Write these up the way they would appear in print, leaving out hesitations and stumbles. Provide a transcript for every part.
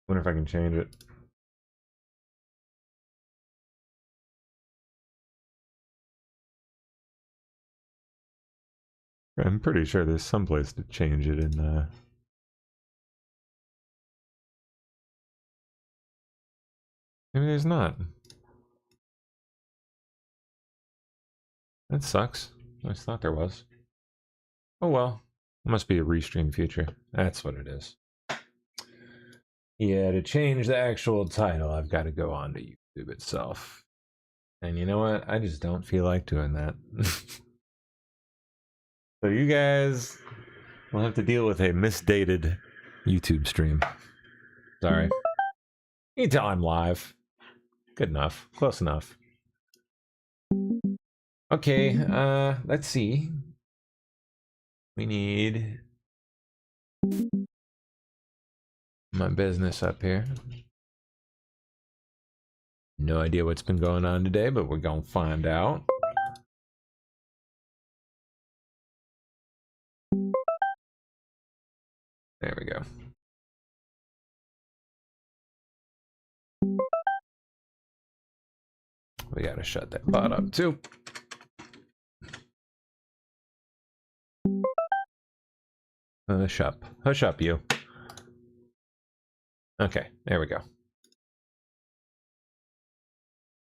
Wonder if I can change it. I'm pretty sure there's some place to change it in maybe there's not. That sucks. I always thought there was. Oh well. It must be a restream feature. That's what it is. Yeah, to change the actual title, I've got to go on to YouTube itself. And you know what? I just don't feel like doing that. So you guys will have to deal with a misdated YouTube stream. Sorry. You can tell I'm live. Good enough. Close enough. Okay, let's see. We need my business up here. No idea what's been going on today, but we're gonna find out. There we go. We gotta shut that bot up too. Hush up. Hush up, you. Okay, there we go.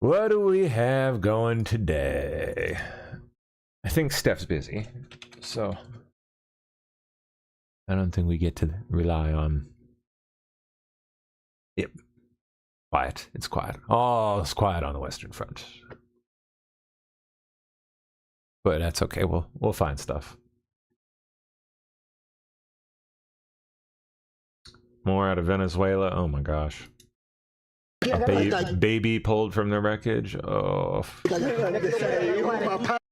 What do we have going today? I think Steph's busy, so I don't think we get to rely on... Yep. Quiet. It's quiet. Oh, it's quiet on the Western Front. But that's okay. We'll find stuff. More out of Venezuela. Oh my gosh. Baby pulled from the wreckage. Oh.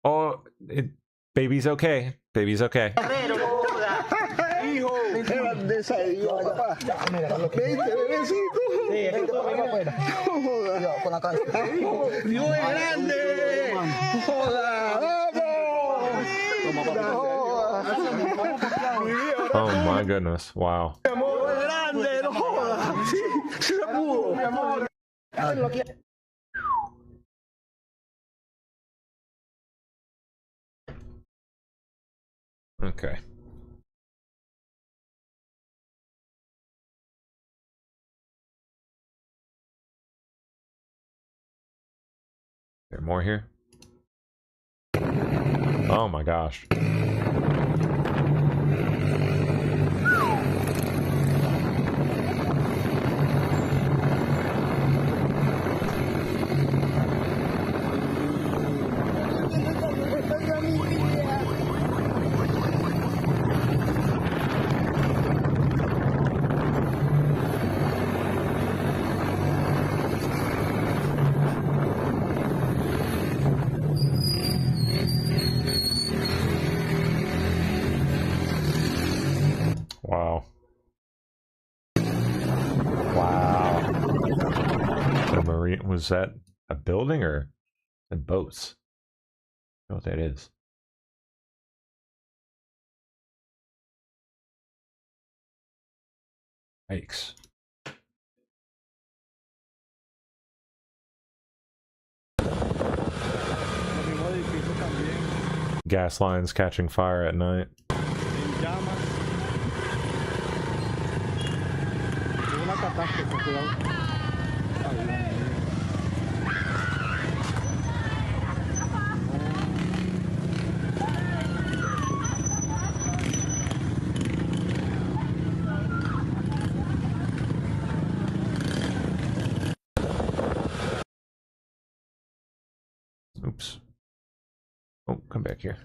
Oh, baby's okay. Baby's okay. Oh my goodness. Wow. Okay. There more here? Oh my gosh. Wow. Wow. The marine, was that a building or a boats? I don't know what that is. Yikes. Gas lines catching fire at night. Oops. Oh, come back here.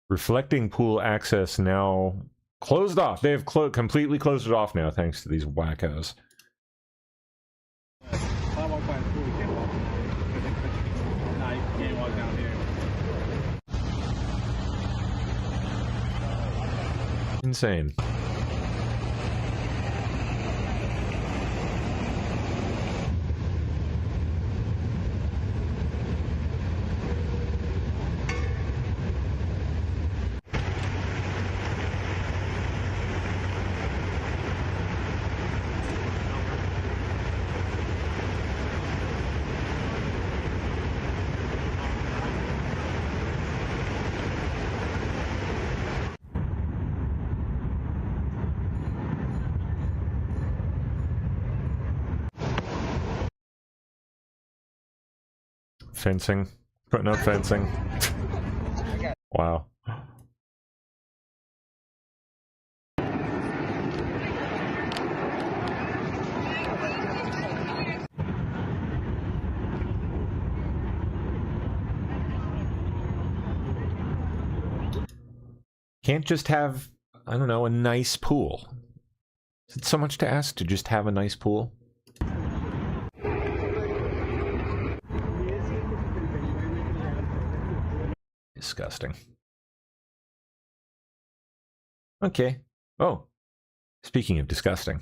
Reflecting pool access now closed off. They have completely closed it off now, thanks to these wackos. Insane. Fencing. Putting up fencing. Wow. Can't just have, I don't know, a nice pool. Is it so much to ask to just have a nice pool? Disgusting. Okay. Oh, speaking of disgusting.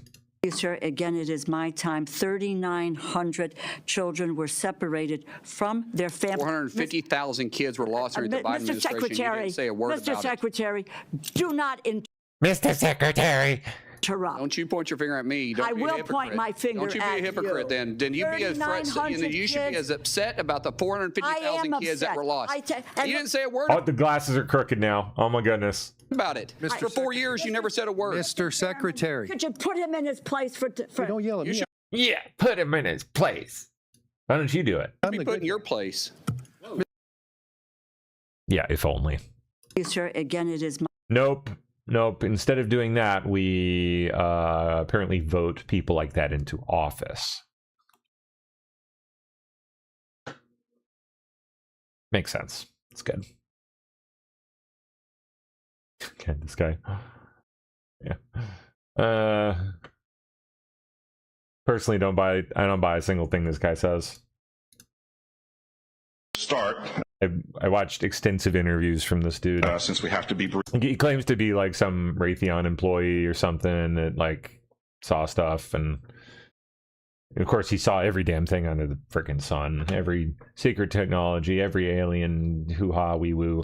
Sir, again, it is my time. 3,900 children were separated from their families. 450,000 kids were lost during the Biden administration. You didn't say a word about it. Mr. Secretary, do not Mr. Secretary. interrupt. Don't you point your finger at me. Don't I be a will hypocrite. point my finger Don't you be a at hypocrite you. then. Then you be a threat. You should be as upset about the 450,000 kids that were lost. You didn't say a word Oh, the glasses are crooked now. Oh my goodness. about it. For 4 years, you never said a word. Mr. Secretary. Could you put him in his place for Don't yell at You me. should Yeah, put him in his place. Why don't you do it? I'm be the put good in your place. Yeah, if only. sir, again, it is my Nope. Nope. Instead of doing that, we apparently vote people like that into office. Makes sense. It's good. Okay, this guy. Yeah. Personally, I don't buy a single thing this guy says. Start I watched extensive interviews from this dude. since we have to be brief. He claims to be like some Raytheon employee or something that like saw stuff, and of course he saw every damn thing under the freaking sun, every secret technology, every alien hoo-ha wee woo.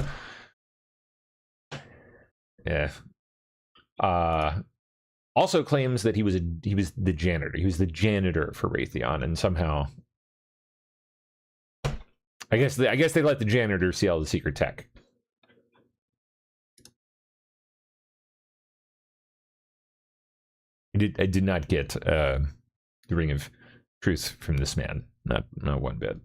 Yeah. Also claims that he was the janitor. He was the janitor for Raytheon, and somehow I guess they let the janitor see all the secret tech. I did not get the ring of truth from this man. Not one bit.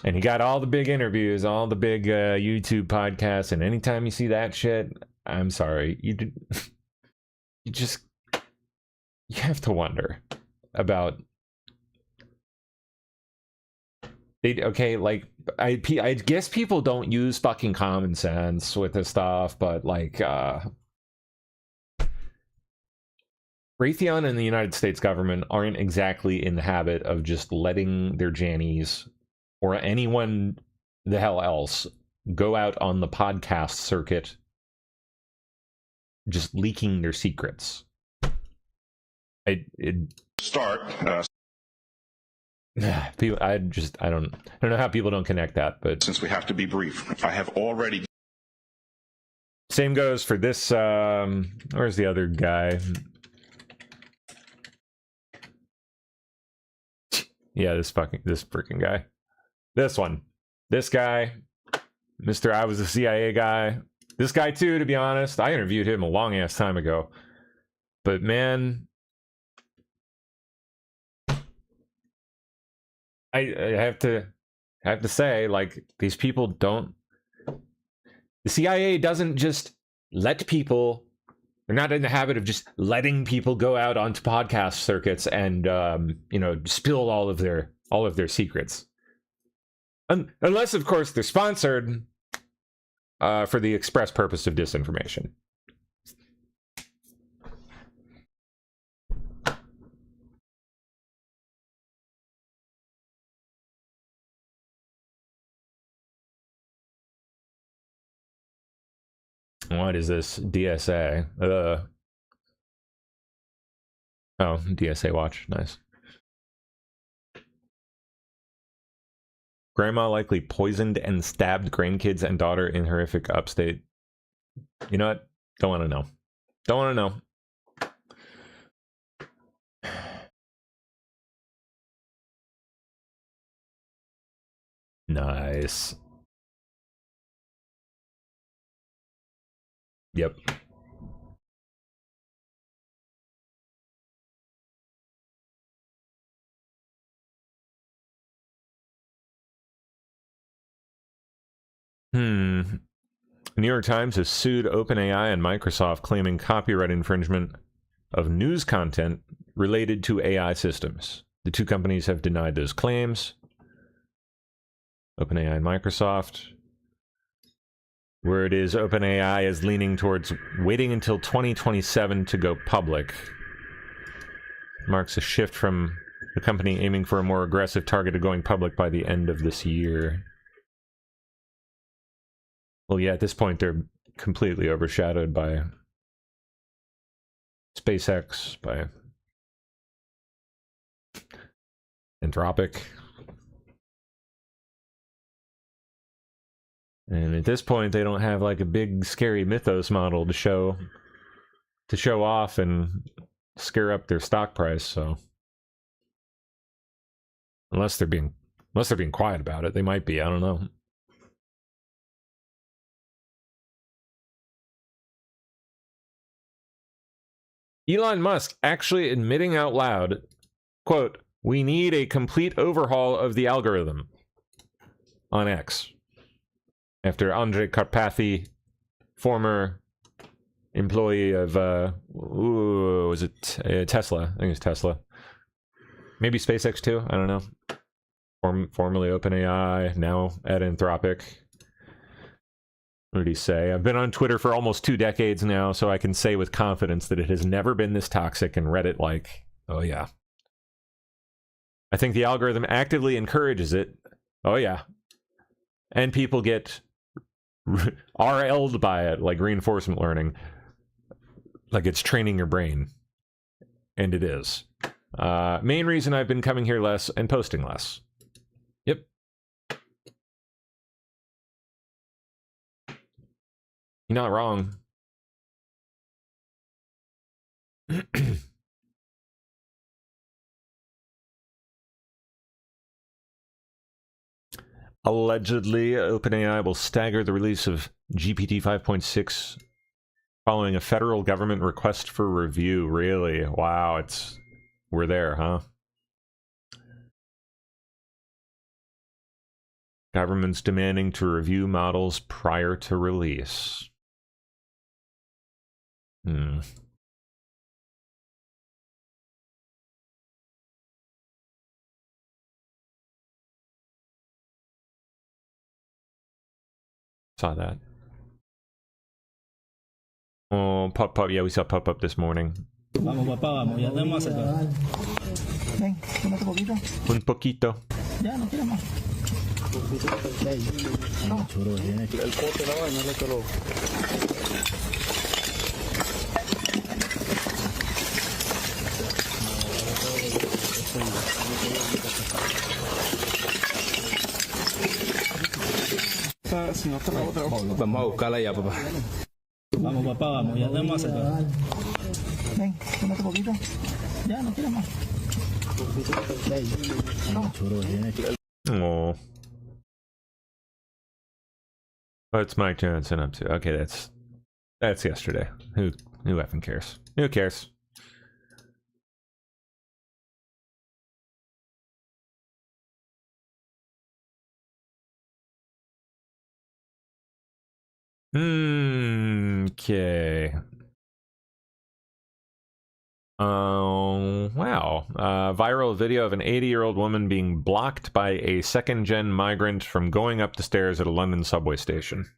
And he got all the big interviews, all the big YouTube podcasts, and anytime you see that shit, I'm sorry, you have to wonder about. I guess people don't use fucking common sense with this stuff, but like Raytheon and the United States government aren't exactly in the habit of just letting their Jannies or anyone the hell else go out on the podcast circuit just leaking their secrets. Start People, I don't know how people don't connect that, but since we have to be brief. I have already same goes for this. Where's the other guy? Yeah, this freaking guy. This one. This guy. Mr. I was a CIA guy. This guy too, to be honest. I interviewed him a long ass time ago. But man, I have to say, like, these people don't. The CIA doesn't just let people. They're not in the habit of just letting people go out onto podcast circuits and spill all of their secrets. Unless, of course, they're sponsored for the express purpose of disinformation. What is this? DSA. Oh, DSA watch. Nice. Grandma likely poisoned and stabbed grandkids and daughter in horrific upstate. You know what? Don't want to know. Don't want to know. Nice. Yep. The New York Times has sued OpenAI and Microsoft, claiming copyright infringement of news content related to AI systems. The two companies have denied those claims. OpenAI and Microsoft. Word is OpenAI is leaning towards waiting until 2027 to go public. Marks a shift from the company aiming for a more aggressive target of going public by the end of this year. Well, yeah, at this point, they're completely overshadowed by SpaceX, by Anthropic. And at this point, they don't have like a big scary Mythos model to show off and scare up their stock price. So unless they're being quiet about it, they might be. I don't know. Elon Musk actually admitting out loud, quote, "We need a complete overhaul of the algorithm," on X. After Andrej Karpathy, former employee of, was it Tesla? I think it's Tesla. Maybe SpaceX too? I don't know. Formerly OpenAI, now at Anthropic. What did he say? I've been on Twitter for almost 2 decades now, so I can say with confidence that it has never been this toxic, and Reddit like, oh yeah. I think the algorithm actively encourages it. Oh yeah. And people get RL'd by it, like reinforcement learning. Like it's training your brain. And it is. Main reason I've been coming here less and posting less. Yep. You're not wrong. Allegedly, OpenAI will stagger the release of GPT 5.6 following a federal government request for review. Really? Wow, we're there, huh? Government's demanding to review models prior to release. Saw that. Oh, Pop. Yeah, we saw Pop this morning. Vamos, papá, vamos, ya tenemos acá. Ven, tómate poquito. Un poquito. Ya, no quiero más. No. Choro, viene. El pote la vaina, no te lo... Si no te la otra. Vamos a buscarla ya, papá. Vamos, papá, vamos, ya tenemos acá. Ven, tómate poquito. Ya, no quiero más. No. Choro, viene. Oh. What's Mike Johnson up to? Okay, that's yesterday. Who effing cares? Who cares? Okay. Wow. Viral video of an 80-year-old woman being blocked by a second-gen migrant from going up the stairs at a London subway station.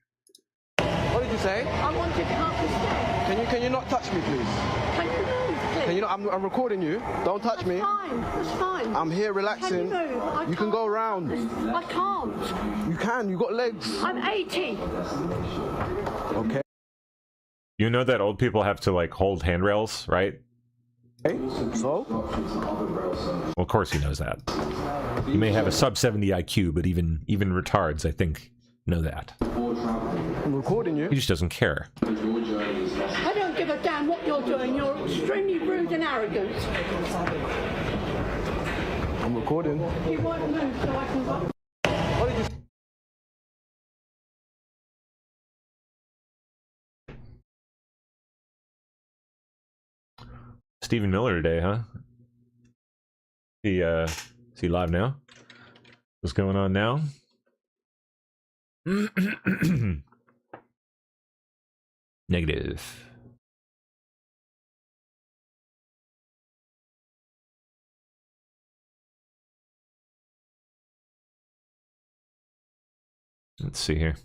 What did you say? I wanted to come up the stairs. Can you not touch me, please? Can you move, please? Can you not? I'm recording you. Don't touch me. That's fine. I'm here relaxing. Can you move? You can go around. I can't. You can. You got legs. I'm 80. Okay. You know that old people have to like hold handrails, right? Okay. So? Well, of course he knows that. You may have a sub 70 IQ, but even retards, I think, know that. I'm recording you. He just doesn't care. I don't give a damn what you're doing. You're extremely rude and arrogant. I'm recording. You won't move so I can go. What did you say? Stephen Miller today, huh? Is he live now? What's going on now? Negative. Let's see here.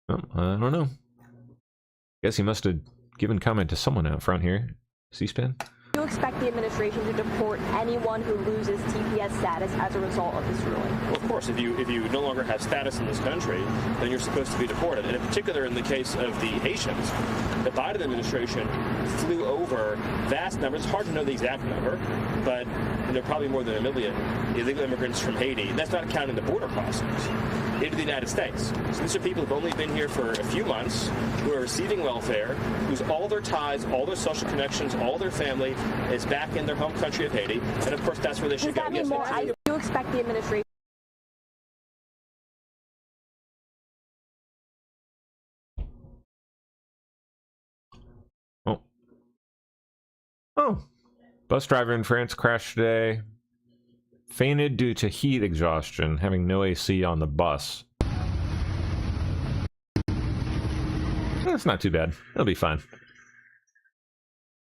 Oh, I don't know. Guess he must have given comment to someone out front here. C-SPAN? Do you expect the administration to deport anyone who loses TPS status as a result of this ruling? Well, of course, if you no longer have status in this country, then you're supposed to be deported. And in particular, in the case of the Haitians, the Biden administration flew over vast numbers. It's hard to know the exact number, but there are probably more than 1 million illegal immigrants from Haiti. And that's not counting the border crossings into the United States. So these are people who've only been here for a few months, who are receiving welfare, whose all their ties, all their social connections, all their family is back in their home country of Haiti. And of course, that's where they should go. Does that mean more? Do you expect the administration? Oh. Bus driver in France crashed today. Fainted due to heat exhaustion, having no AC on the bus. That's not too bad. It'll be fine.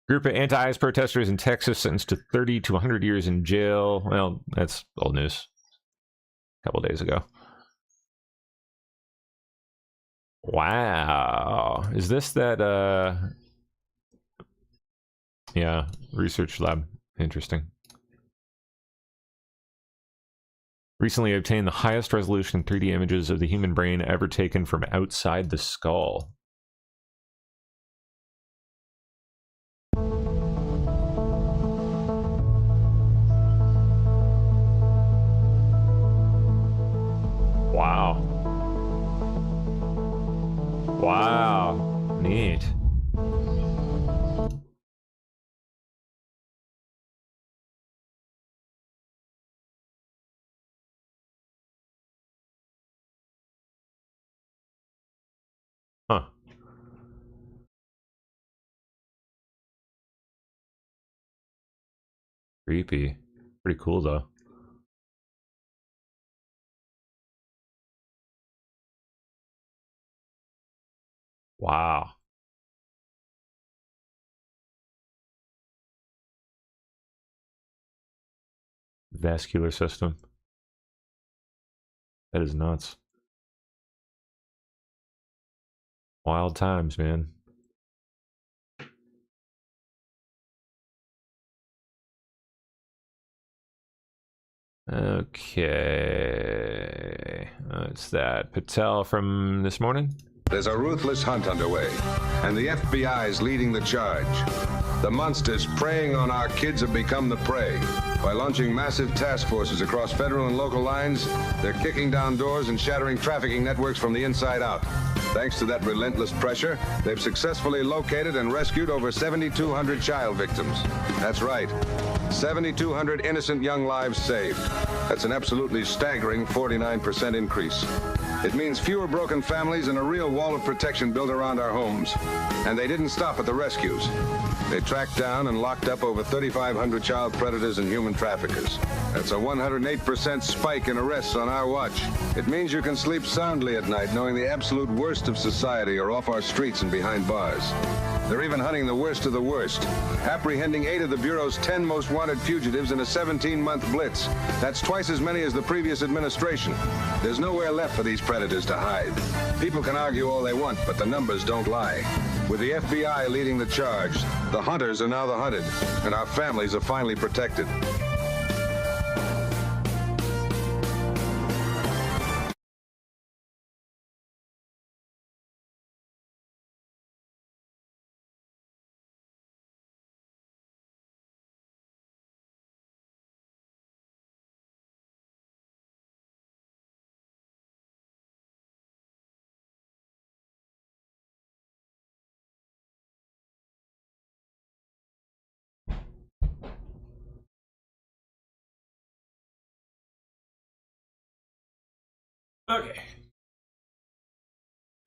Group of anti-ICE protesters in Texas sentenced to 30 to 100 years in jail. Well, that's old news. A couple days ago. Wow. Is this that, yeah, research lab. Interesting. Recently obtained the highest resolution 3D images of the human brain ever taken from outside the skull. Wow. Wow. Neat. Huh. Creepy. Pretty cool, though. Wow. Vascular system. That is nuts. Wild times, man. Okay. It's that Patel from this morning. There's a ruthless hunt underway, and the FBI is leading the charge. The monsters preying on our kids have become the prey. By launching massive task forces across federal and local lines, they're kicking down doors and shattering trafficking networks from the inside out. Thanks to that relentless pressure, they've successfully located and rescued over 7,200 child victims. That's right, 7,200 innocent young lives saved. That's an absolutely staggering 49% increase. It means fewer broken families and a real wall of protection built around our homes. And they didn't stop at the rescues. They tracked down and locked up over 3,500 child predators and human traffickers. That's a 108% spike in arrests on our watch. It means you can sleep soundly at night knowing the absolute worst of society are off our streets and behind bars. They're even hunting the worst of the worst, apprehending 8 of the Bureau's 10 most wanted fugitives in a 17-month blitz. That's twice as many as the previous administration. There's nowhere left for these predators to hide. People can argue all they want, but the numbers don't lie. With the FBI leading the charge, the hunters are now the hunted, and our families are finally protected. Okay.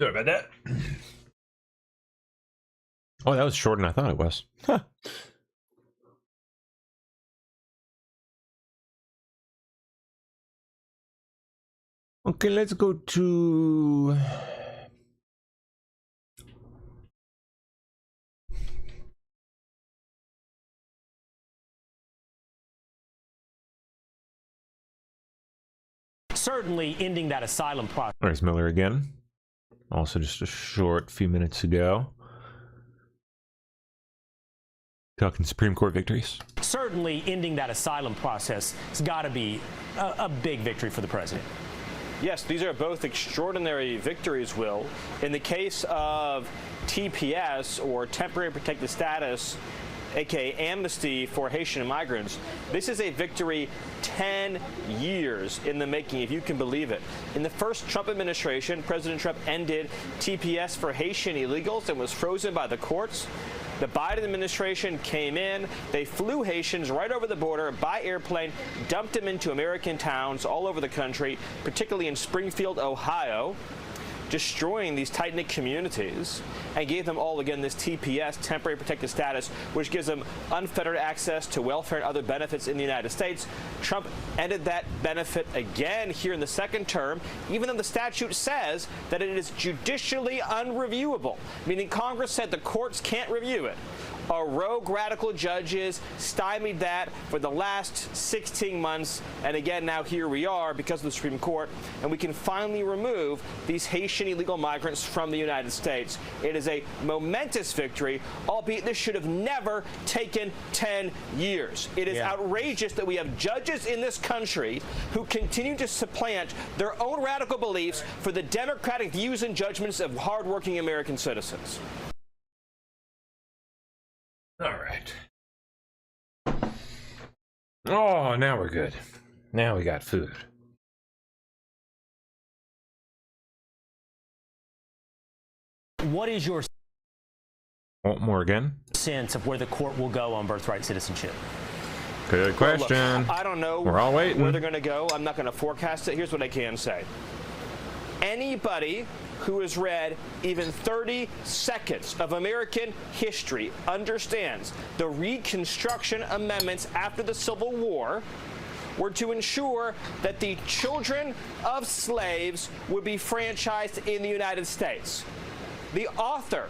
Sorry about that. Oh, that was shorter than I thought it was. Huh. Okay, let's go to... Certainly ending that asylum process. There's Miller again. Also just a short few minutes ago. Talking Supreme Court victories. Certainly ending that asylum process has got to be a big victory for the president. Yes, these are both extraordinary victories, Will. In the case of TPS, or Temporary Protected Status, aka amnesty for Haitian migrants, this is a victory 10 years in the making, if you can believe it. In the first Trump administration, President Trump ended TPS for Haitian illegals and was frozen by the courts. The Biden administration came in, they flew Haitians right over the border by airplane, dumped them into American towns all over the country, particularly in Springfield, Ohio, destroying these tight-knit communities, and gave them all, again, this TPS, Temporary Protected Status, which gives them unfettered access to welfare and other benefits in the United States. Trump ended that benefit again here in the second term, even though the statute says that it is judicially unreviewable, meaning Congress said the courts can't review it. Our rogue radical judges stymied that for the last 16 months, and again now here we are because of the Supreme Court, and we can finally remove these Haitian illegal migrants from the United States. It is a momentous victory, albeit this should have never taken 10 years. It is outrageous that we have judges in this country who continue to supplant their own radical beliefs for the democratic views and judgments of hardworking American citizens. All right. Oh, now we're good. Now we got food. What is your Want more again? sense of where the court will go on birthright citizenship? Good question. Well, look, I don't know We're all waiting. where they're going to go. I'm not going to forecast it. Here's what I can say. Anybody who has read even 30 seconds of American history understands the Reconstruction Amendments after the Civil War were to ensure that the children of slaves would be franchised in the United States. The author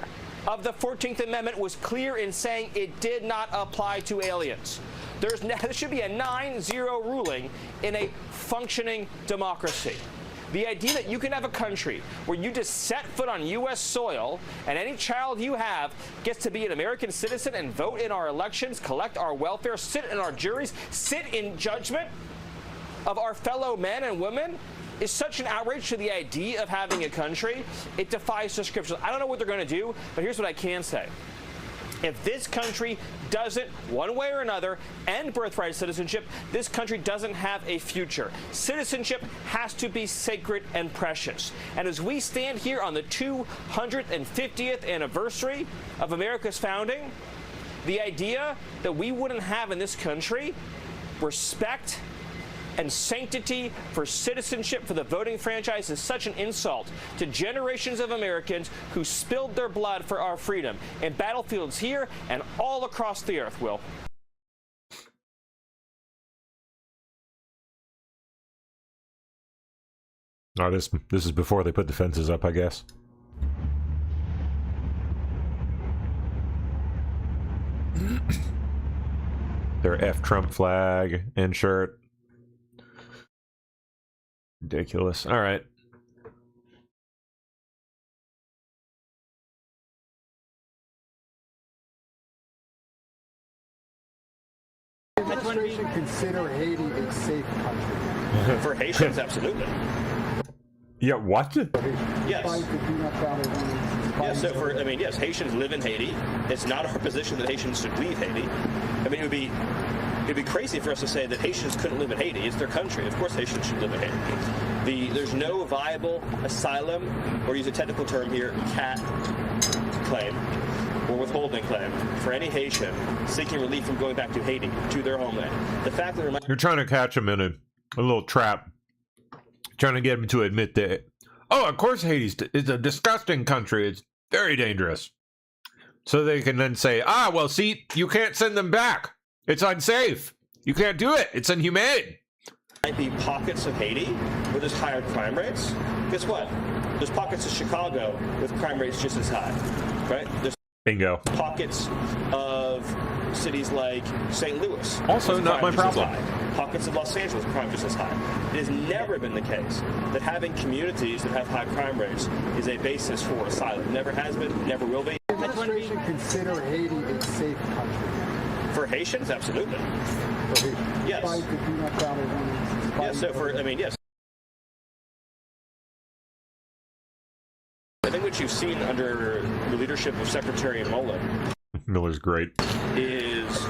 of the 14th Amendment was clear in saying it did not apply to aliens. There should be a 9-0 ruling in a functioning democracy. The idea that you can have a country where you just set foot on U.S. soil and any child you have gets to be an American citizen and vote in our elections, collect our welfare, sit in our juries, sit in judgment of our fellow men and women is such an outrage to the idea of having a country. It defies the scriptures. I don't know what they're going to do, but here's what I can say. If this country doesn't, one way or another, end birthright citizenship, this country doesn't have a future. Citizenship has to be sacred and precious. And as we stand here on the 250th anniversary of America's founding, the idea that we wouldn't have in this country respect and sanctity for citizenship, for the voting franchise, is such an insult to generations of Americans who spilled their blood for our freedom in battlefields here and all across the earth, Will. Oh, this is before they put the fences up, I guess. Their F Trump flag and shirt. Ridiculous. All right. Administration consider Haiti a safe country? For Haitians, absolutely. Yeah, what? Yes. Yeah, so yes, Haitians live in Haiti. It's not our position that Haitians should leave Haiti. I mean, it'd be crazy for us to say that Haitians couldn't live in Haiti. It's their country. Of course Haitians should live in Haiti. There's no viable asylum, or use a technical term here, CAT claim, or withholding claim, for any Haitian seeking relief from going back to Haiti, to their homeland. The fact that you're trying to catch them in a little trap, trying to get them to admit that, oh, of course Haiti's is a disgusting country. It's very dangerous. So they can then say, well, see, you can't send them back. It's unsafe. You can't do it. It's inhumane. Might be pockets of Haiti where there's higher crime rates. Guess what? There's pockets of Chicago with crime rates just as high, right? There's Bingo. pockets of cities like St. Louis. Also with not crime my just as problem. high. Pockets of Los Angeles, crime just as high. It has never been the case that having communities that have high crime rates is a basis for asylum. Never has been, never will be. Does the administration consider Haiti a safe country? For Haitians, absolutely. Yes. Despite the do not travel rules, despite Yeah, so for, I mean, yes. I think what you've seen under the leadership of Secretary Mullen Miller's great. is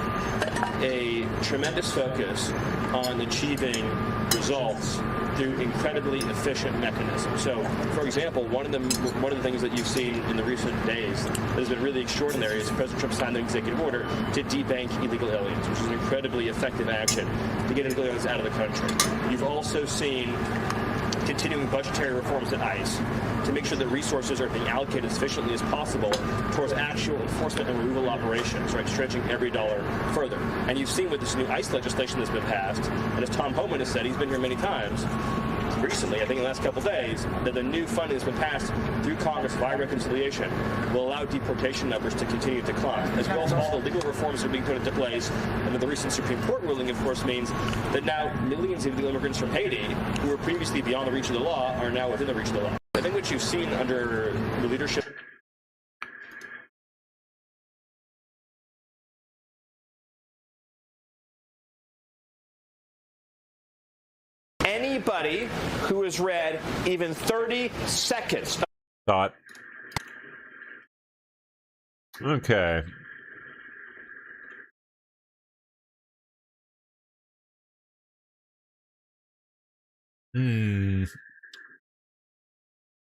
a tremendous focus on achieving results through incredibly efficient mechanisms. So, for example, one of the things that you've seen in the recent days that has been really extraordinary is President Trump signed an executive order to debank illegal aliens, which is an incredibly effective action to get illegal aliens out of the country. You've also seen continuing budgetary reforms at ICE to make sure that resources are being allocated as efficiently as possible towards actual enforcement and removal operations, right, stretching every dollar further. And you've seen with this new ICE legislation that's been passed, and as Tom Homan has said, he's been here many times, recently, I think in the last couple of days, that the new funding that's been passed through Congress via reconciliation will allow deportation numbers to continue to climb, as well as all the legal reforms that are being put into place. And then the recent Supreme Court ruling, of course, means that now millions of illegal immigrants from Haiti, who were previously beyond the reach of the law, are now within the reach of the law. I think what you've seen under the leadership... Anybody who has read even 30 seconds. Thought. Okay.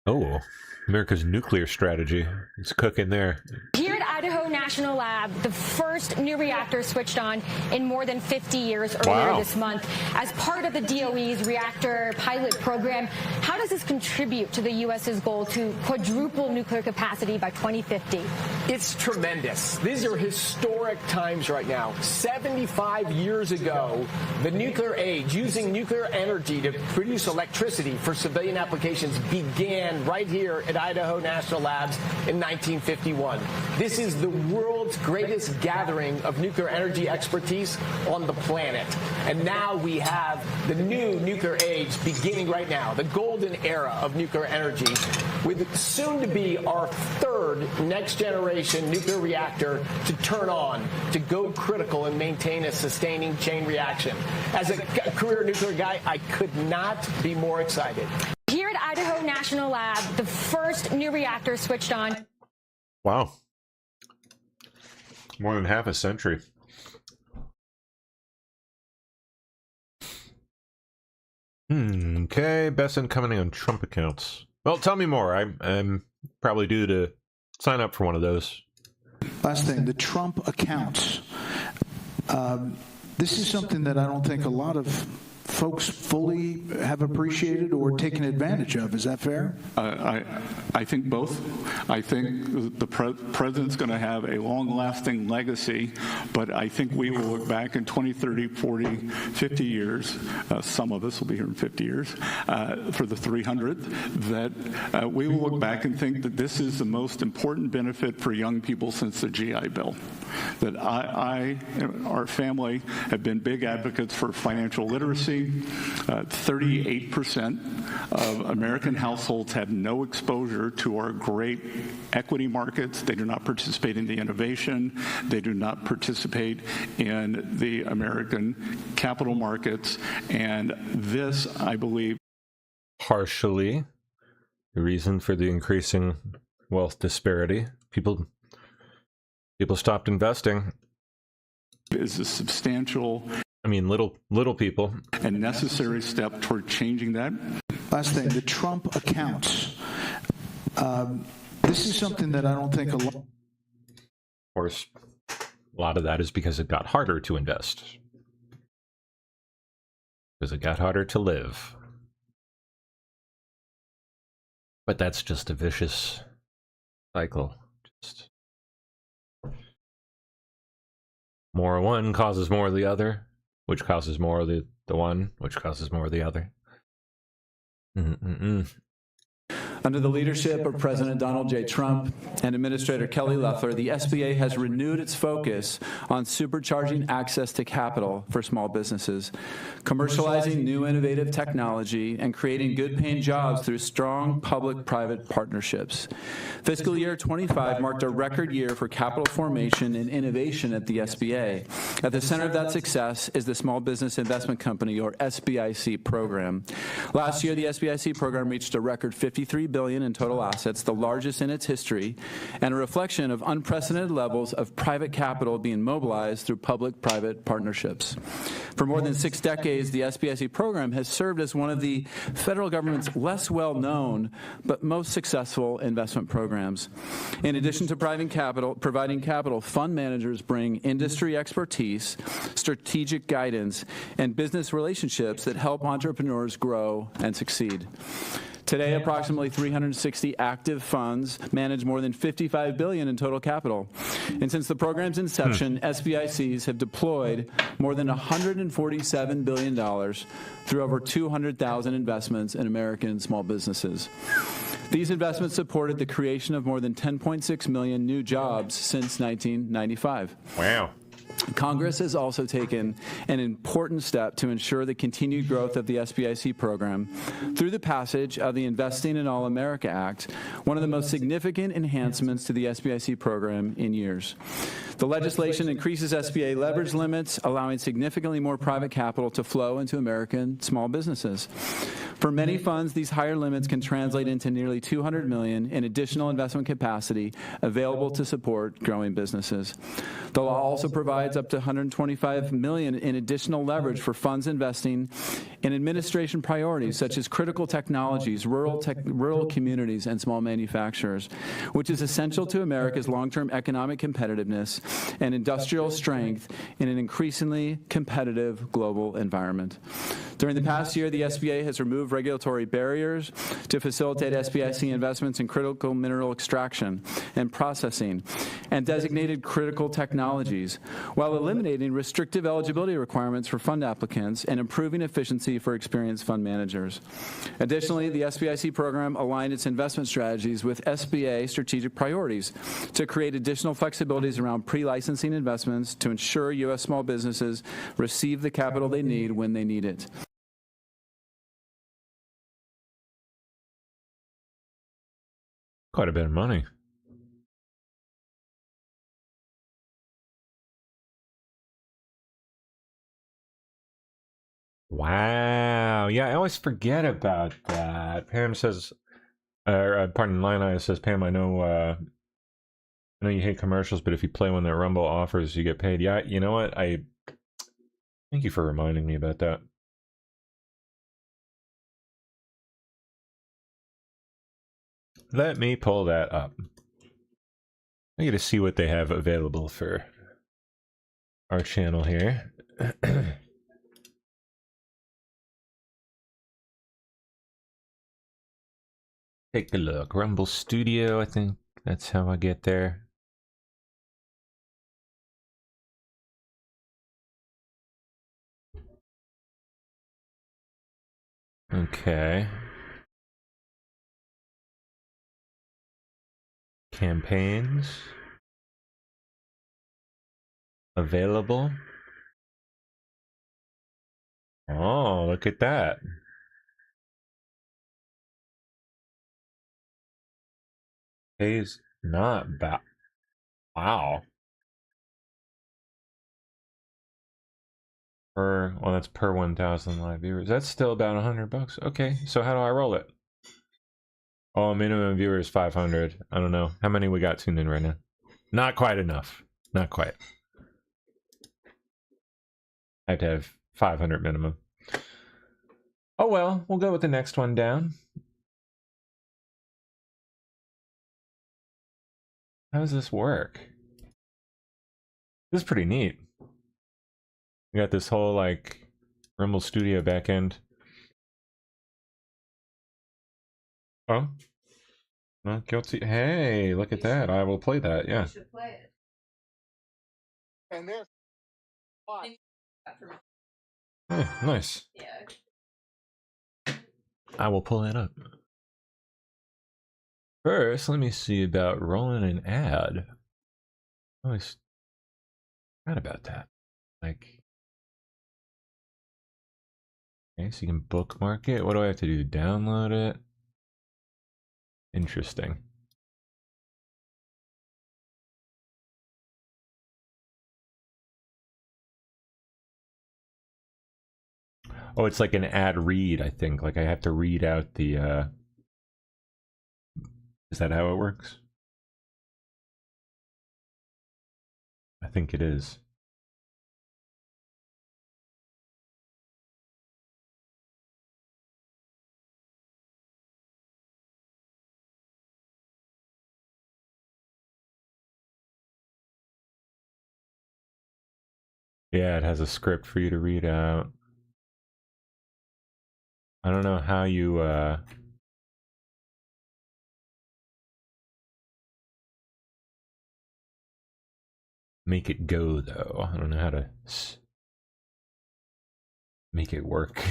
Oh, America's nuclear strategy. It's cooking there. Here at Idaho National Lab, the first new reactor switched on in more than 50 years earlier this month. As part of the DOE's reactor pilot program, how does this contribute to the U.S.'s goal to quadruple nuclear capacity by 2050? It's tremendous. These are historic times right now. 75 years ago, the nuclear age, using nuclear energy to produce electricity for civilian applications, began right here at Idaho National Labs in 1951. This is the world's greatest gathering of nuclear energy expertise on the planet. And now we have the new nuclear age beginning right now, the golden era of nuclear energy, with soon to be our third next generation nuclear reactor to turn on, to go critical and maintain a sustaining chain reaction. As a career nuclear guy, I could not be more excited. Here at Idaho National Lab, the first new reactor switched on. Wow. More than half a century. Okay, best incoming on Trump accounts. Well, tell me more. I'm probably due to sign up for one of those. Last thing, the Trump accounts. This is something that I don't think a lot of folks fully have appreciated or taken advantage of. Is that fair? I think both. I think the president's going to have a long-lasting legacy, but I think we will look back in 20, 30, 40, 50 years, some of us will be here in 50 years, for the 300th, that we will look back and think that this is the most important benefit for young people since the GI Bill. That I our family have been big advocates for financial literacy. 38% of American households have no exposure to our great equity markets. They do not participate in the innovation. They do not participate in the American capital markets. And this, I believe, partially the reason for the increasing wealth disparity. People stopped investing. Is a substantial, I mean, little people. A necessary step toward changing that. Last thing, the Trump accounts. This is something that I don't think a lot. Of course, a lot of that is because it got harder to invest. Because it got harder to live. But that's just a vicious cycle. Just more of one causes more of the other. which causes more of the one, which causes more of the other. Under the leadership of President Donald J. Trump and Administrator Kelly Loeffler, the SBA has renewed its focus on supercharging access to capital for small businesses, commercializing new innovative technology, and creating good-paying jobs through strong public-private partnerships. Fiscal year 25 marked a record year for capital formation and innovation at the SBA. At the center of that success is the Small Business Investment Company, or SBIC program. Last year, the SBIC program reached a record $53 billion in total assets, the largest in its history, and a reflection of unprecedented levels of private capital being mobilized through public-private partnerships. For more than 6 decades, the SBIC program has served as one of the federal government's less well-known but most successful investment programs. In addition to providing capital, fund managers bring industry expertise, strategic guidance, and business relationships that help entrepreneurs grow and succeed. Today, approximately 360 active funds manage more than $55 billion in total capital. And since the program's inception, SBICs have deployed more than $147 billion through over 200,000 investments in American small businesses. These investments supported the creation of more than 10.6 million new jobs since 1995. Wow. Congress has also taken an important step to ensure the continued growth of the SBIC program through the passage of the Investing in All America Act, one of the most significant enhancements to the SBIC program in years. The legislation increases SBA leverage limits, allowing significantly more private capital to flow into American small businesses. For many funds, these higher limits can translate into nearly $200 million in additional investment capacity available to support growing businesses. The law also provides up to $125 million in additional leverage for funds investing in administration priorities such as critical technologies, rural communities, and small manufacturers, which is essential to America's long-term economic competitiveness and industrial strength in an increasingly competitive global environment. During the past year, the SBA has removed regulatory barriers to facilitate SBIC investments in critical mineral extraction and processing and designated critical technologies, while eliminating restrictive eligibility requirements for fund applicants and improving efficiency for experienced fund managers. Additionally, the SBIC program aligned its investment strategies with SBA strategic priorities to create additional flexibilities around pre-licensing investments to ensure U.S. small businesses receive the capital they need when they need it. Quite a bit of money. Wow. Yeah, I always forget about that. Pam says, pardon, Lion says, Pam, I know you hate commercials, but if you play one that Rumble offers, you get paid. Yeah, you know what? Thank you for reminding me about that. Let me pull that up. I get to see what they have available for our channel here. Take a look. Rumble Studio, I think that's how I get there. Okay. Campaigns. Available. Oh, look at that. Pays not bad. Wow. Well, that's per 1,000 live viewers. That's still about $100. Okay, so how do I roll it? Oh, minimum viewers 500. I don't know. How many we got tuned in right now? Not quite enough. Not quite. I have to have 500 minimum. Oh well, we'll go with the next one down. How does this work? This is pretty neat. We got this whole like Rumble Studio backend. Oh, not guilty. Hey, look at that! I will play that. Yeah. You should play it. And there's Oh, nice. Yeah. I will pull that up. First, let me see about rolling an ad. I always forgot about that. Like, okay, so you can bookmark it. What do I have to do? Download it? Interesting. Oh, it's like an ad read, I think. Like I have to read out the, is that how it works? I think it is. Yeah, it has a script for you to read out. I don't know how you, make it go, though. I don't know how to make it work.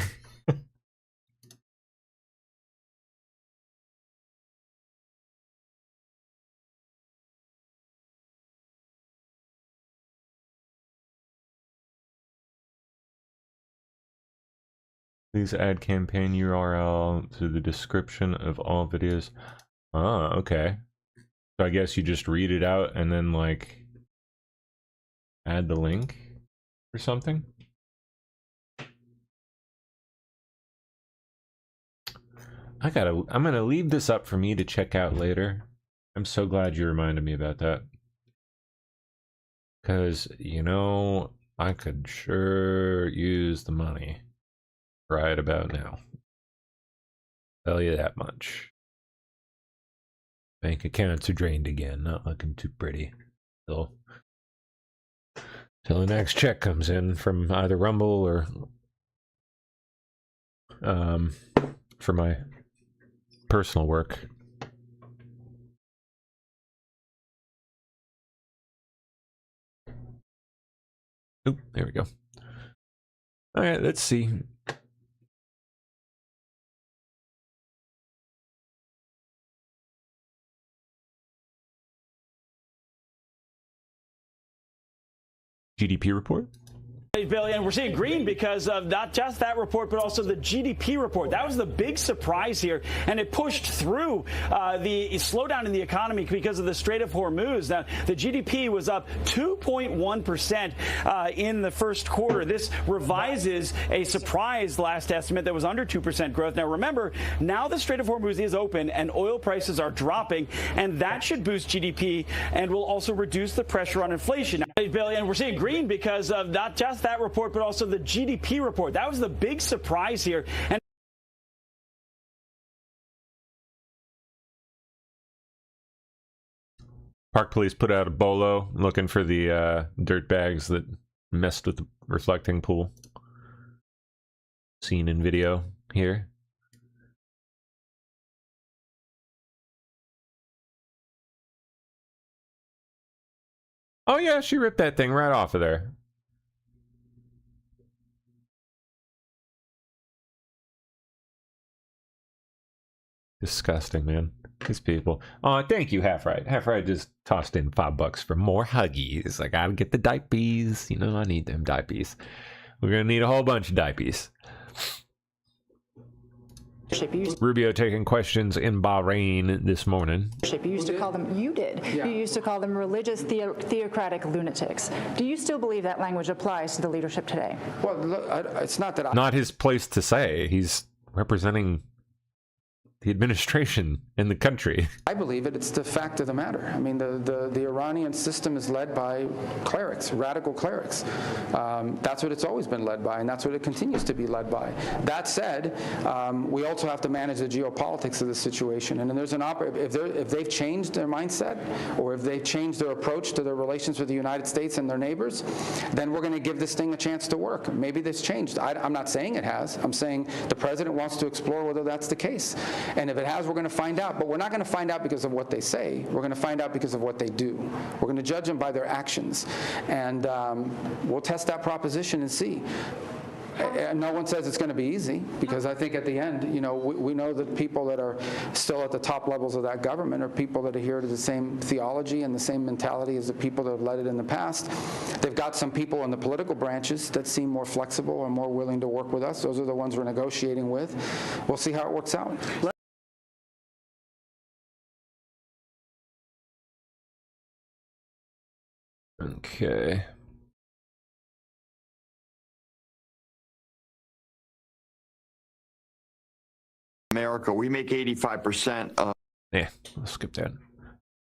Please add campaign URL to the description of all videos. Oh, okay. So I guess you just read it out and then like add the link or something. I'm gonna leave this up for me to check out later. I'm so glad you reminded me about that. Because, you know, I could sure use the money right about now. Tell you that much. Bank accounts are drained again. Not looking too pretty. Till the next check comes in from either Rumble or for my personal work. Oop, there we go. All right, let's see. GDP report? Billy, and we're seeing green because of not just that report, but also the GDP report. That was the big surprise here, and it pushed through the slowdown in the economy because of the Strait of Hormuz. Now, the GDP was up 2.1% in the first quarter. This revises a surprise last estimate that was under 2% growth. Now, remember, now the Strait of Hormuz is open and oil prices are dropping, and that should boost GDP and will also reduce the pressure on inflation. Billy, and we're seeing green because of not just that report, but also the GDP report. That was the big surprise here. And Park Police put out a bolo looking for the dirt bags that messed with the reflecting pool. Seen in video here. Oh yeah, she ripped that thing right off of there. Disgusting, man. These people. Oh, thank you, Half Right. Half Right just tossed in $5 for more Huggies. I gotta get the diapers. You know, I need them diapers. We're gonna need a whole bunch of diapers. Rubio taking questions in Bahrain this morning. You used to call them, you did. Yeah. You used to call them religious theocratic lunatics. Do you still believe that language applies to the leadership today? Well, look, it's not that Not his place to say. He's representing the administration in the country. I believe it. It's the fact of the matter. I mean, the Iranian system is led by clerics, radical clerics. That's what it's always been led by, and that's what it continues to be led by. That said, we also have to manage the geopolitics of the situation. And then there's if they've changed their mindset, or if they've changed their approach to their relations with the United States and their neighbors, then we're going to give this thing a chance to work. Maybe this changed. I'm not saying it has. I'm saying the president wants to explore whether that's the case. And if it has, we're going to find out. But we're not going to find out because of what they say. We're going to find out because of what they do. We're going to judge them by their actions. And we'll test that proposition and see. No one says it's going to be easy, because I think at the end, you know, we know that people that are still at the top levels of that government are people that adhere to the same theology and the same mentality as the people that have led it in the past. They've got some people in the political branches that seem more flexible or more willing to work with us. Those are the ones we're negotiating with. We'll see how it works out. Okay. America, we make 85% of. Yeah, we'll skip that.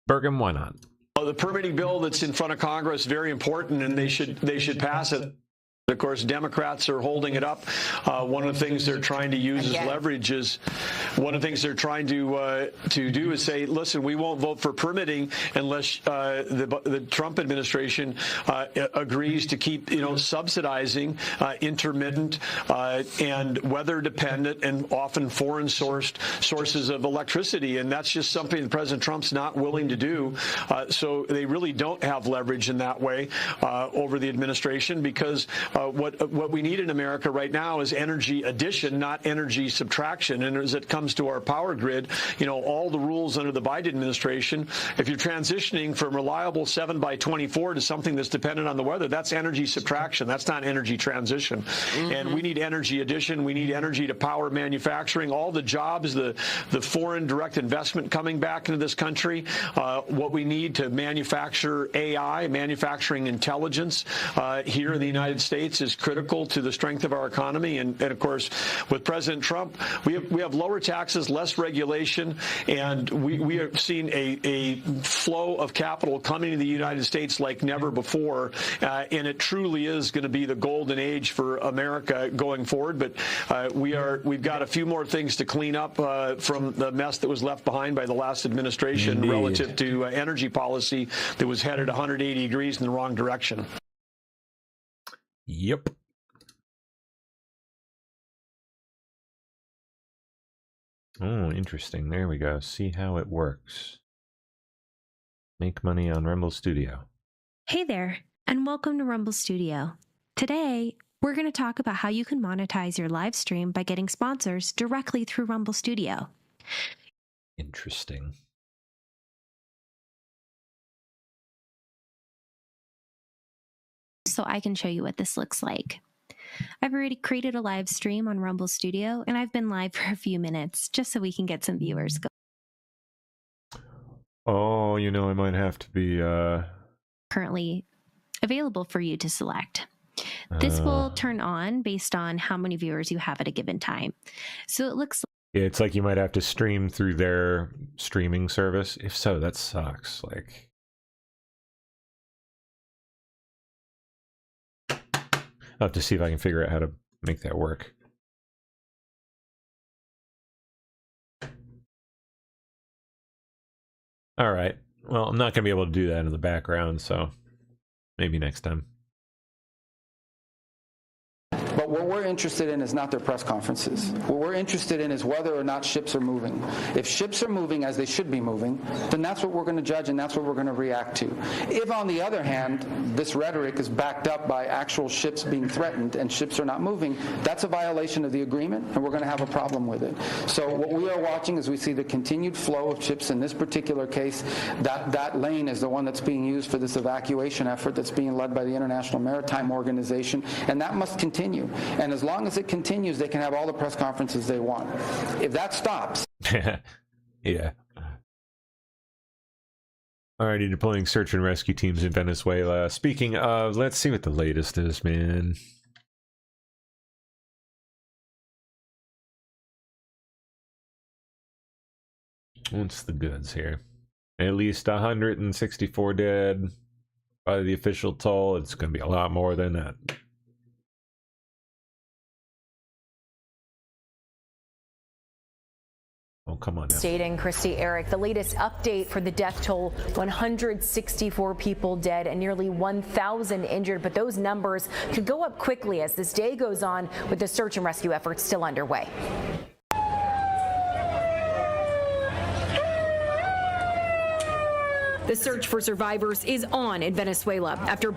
Burgum, why not? The permitting bill that's in front of Congress is very important, and they should pass it. Of course, Democrats are holding it up. One of the things they're trying to use as leverage is one of the things they're trying to do is say, listen, we won't vote for permitting unless the Trump administration agrees to keep, subsidizing intermittent and weather dependent and often foreign sourced sources of electricity. And that's just something that President Trump's not willing to do. So they really don't have leverage in that way over the administration, because what we need in America right now is energy addition, not energy subtraction. And as it comes to our power grid, all the rules under the Biden administration, if you're transitioning from reliable 7x24 to something that's dependent on the weather, that's energy subtraction. That's not energy transition. Mm-hmm. And we need energy addition. We need energy to power manufacturing, all the jobs, the foreign direct investment coming back into this country, what we need to manufacture AI, manufacturing intelligence here in the United States is critical to the strength of our economy. And of course, with President Trump, we have lower taxes, less regulation, and we have seen a flow of capital coming to the United States like never before. And it truly is going to be the golden age for America going forward. But we've got a few more things to clean up from the mess that was left behind by the last administration. Indeed. Relative to energy policy that was headed 180 degrees in the wrong direction. Yep. Oh, interesting. There we go. See how it works. Make money on Rumble Studio. Hey there, and welcome to Rumble Studio. Today, we're going to talk about how you can monetize your live stream by getting sponsors directly through Rumble Studio. Interesting. So I can show you what this looks like. I've already created a live stream on Rumble Studio, and I've been live for a few minutes just so we can get some viewers going. Oh, I might have to be currently available for you to select. This will turn on based on how many viewers you have at a given time. So it looks like it's like you might have to stream through their streaming service. If so, that sucks. I'll have to see if I can figure out how to make that work. All right. Well, I'm not going to be able to do that in the background, so maybe next time. But what we're interested in is not their press conferences. What we're interested in is whether or not ships are moving. If ships are moving as they should be moving, then that's what we're going to judge and that's what we're going to react to. If, on the other hand, this rhetoric is backed up by actual ships being threatened and ships are not moving, that's a violation of the agreement and we're going to have a problem with it. So what we are watching is we see the continued flow of ships. In this particular case, that lane is the one that's being used for this evacuation effort that's being led by the International Maritime Organization, and that must continue. And as long as it continues, they can have all the press conferences they want. If that stops... Yeah. Alrighty, deploying search and rescue teams in Venezuela. Speaking of, let's see what the latest is, man. What's the goods here? At least 164 dead by the official toll. It's going to be a lot more than that. Oh, come on now. Stating Christy Eric, the latest update for the death toll, 164 people dead and nearly 1,000 injured. But those numbers could go up quickly as this day goes on with the search and rescue efforts still underway. The search for survivors is on in Venezuela after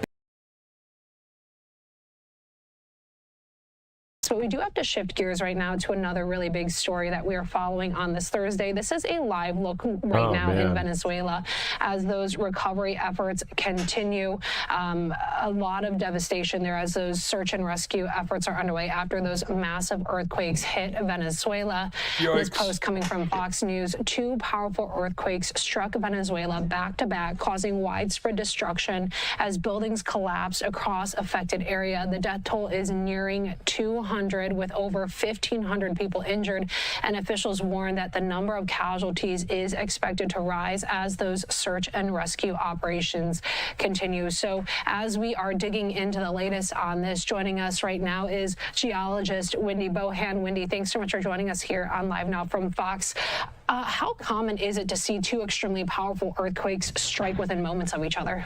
but we do have to shift gears right now to another really big story that we are following on this Thursday. This is a live look right now in Venezuela as those recovery efforts continue. A lot of devastation there as those search and rescue efforts are underway after those massive earthquakes hit Venezuela. Yikes. This post coming from Fox News. 2 powerful earthquakes struck Venezuela back to back, causing widespread destruction as buildings collapsed across affected area. The death toll is nearing 200 with over 1,500 people injured, and officials warn that the number of casualties is expected to rise as those search and rescue operations continue. So as we are digging into the latest on this, joining us right now is geologist Wendy Bohan. Wendy, thanks so much for joining us here on Live Now from Fox. How common is it to see 2 extremely powerful earthquakes strike within moments of each other?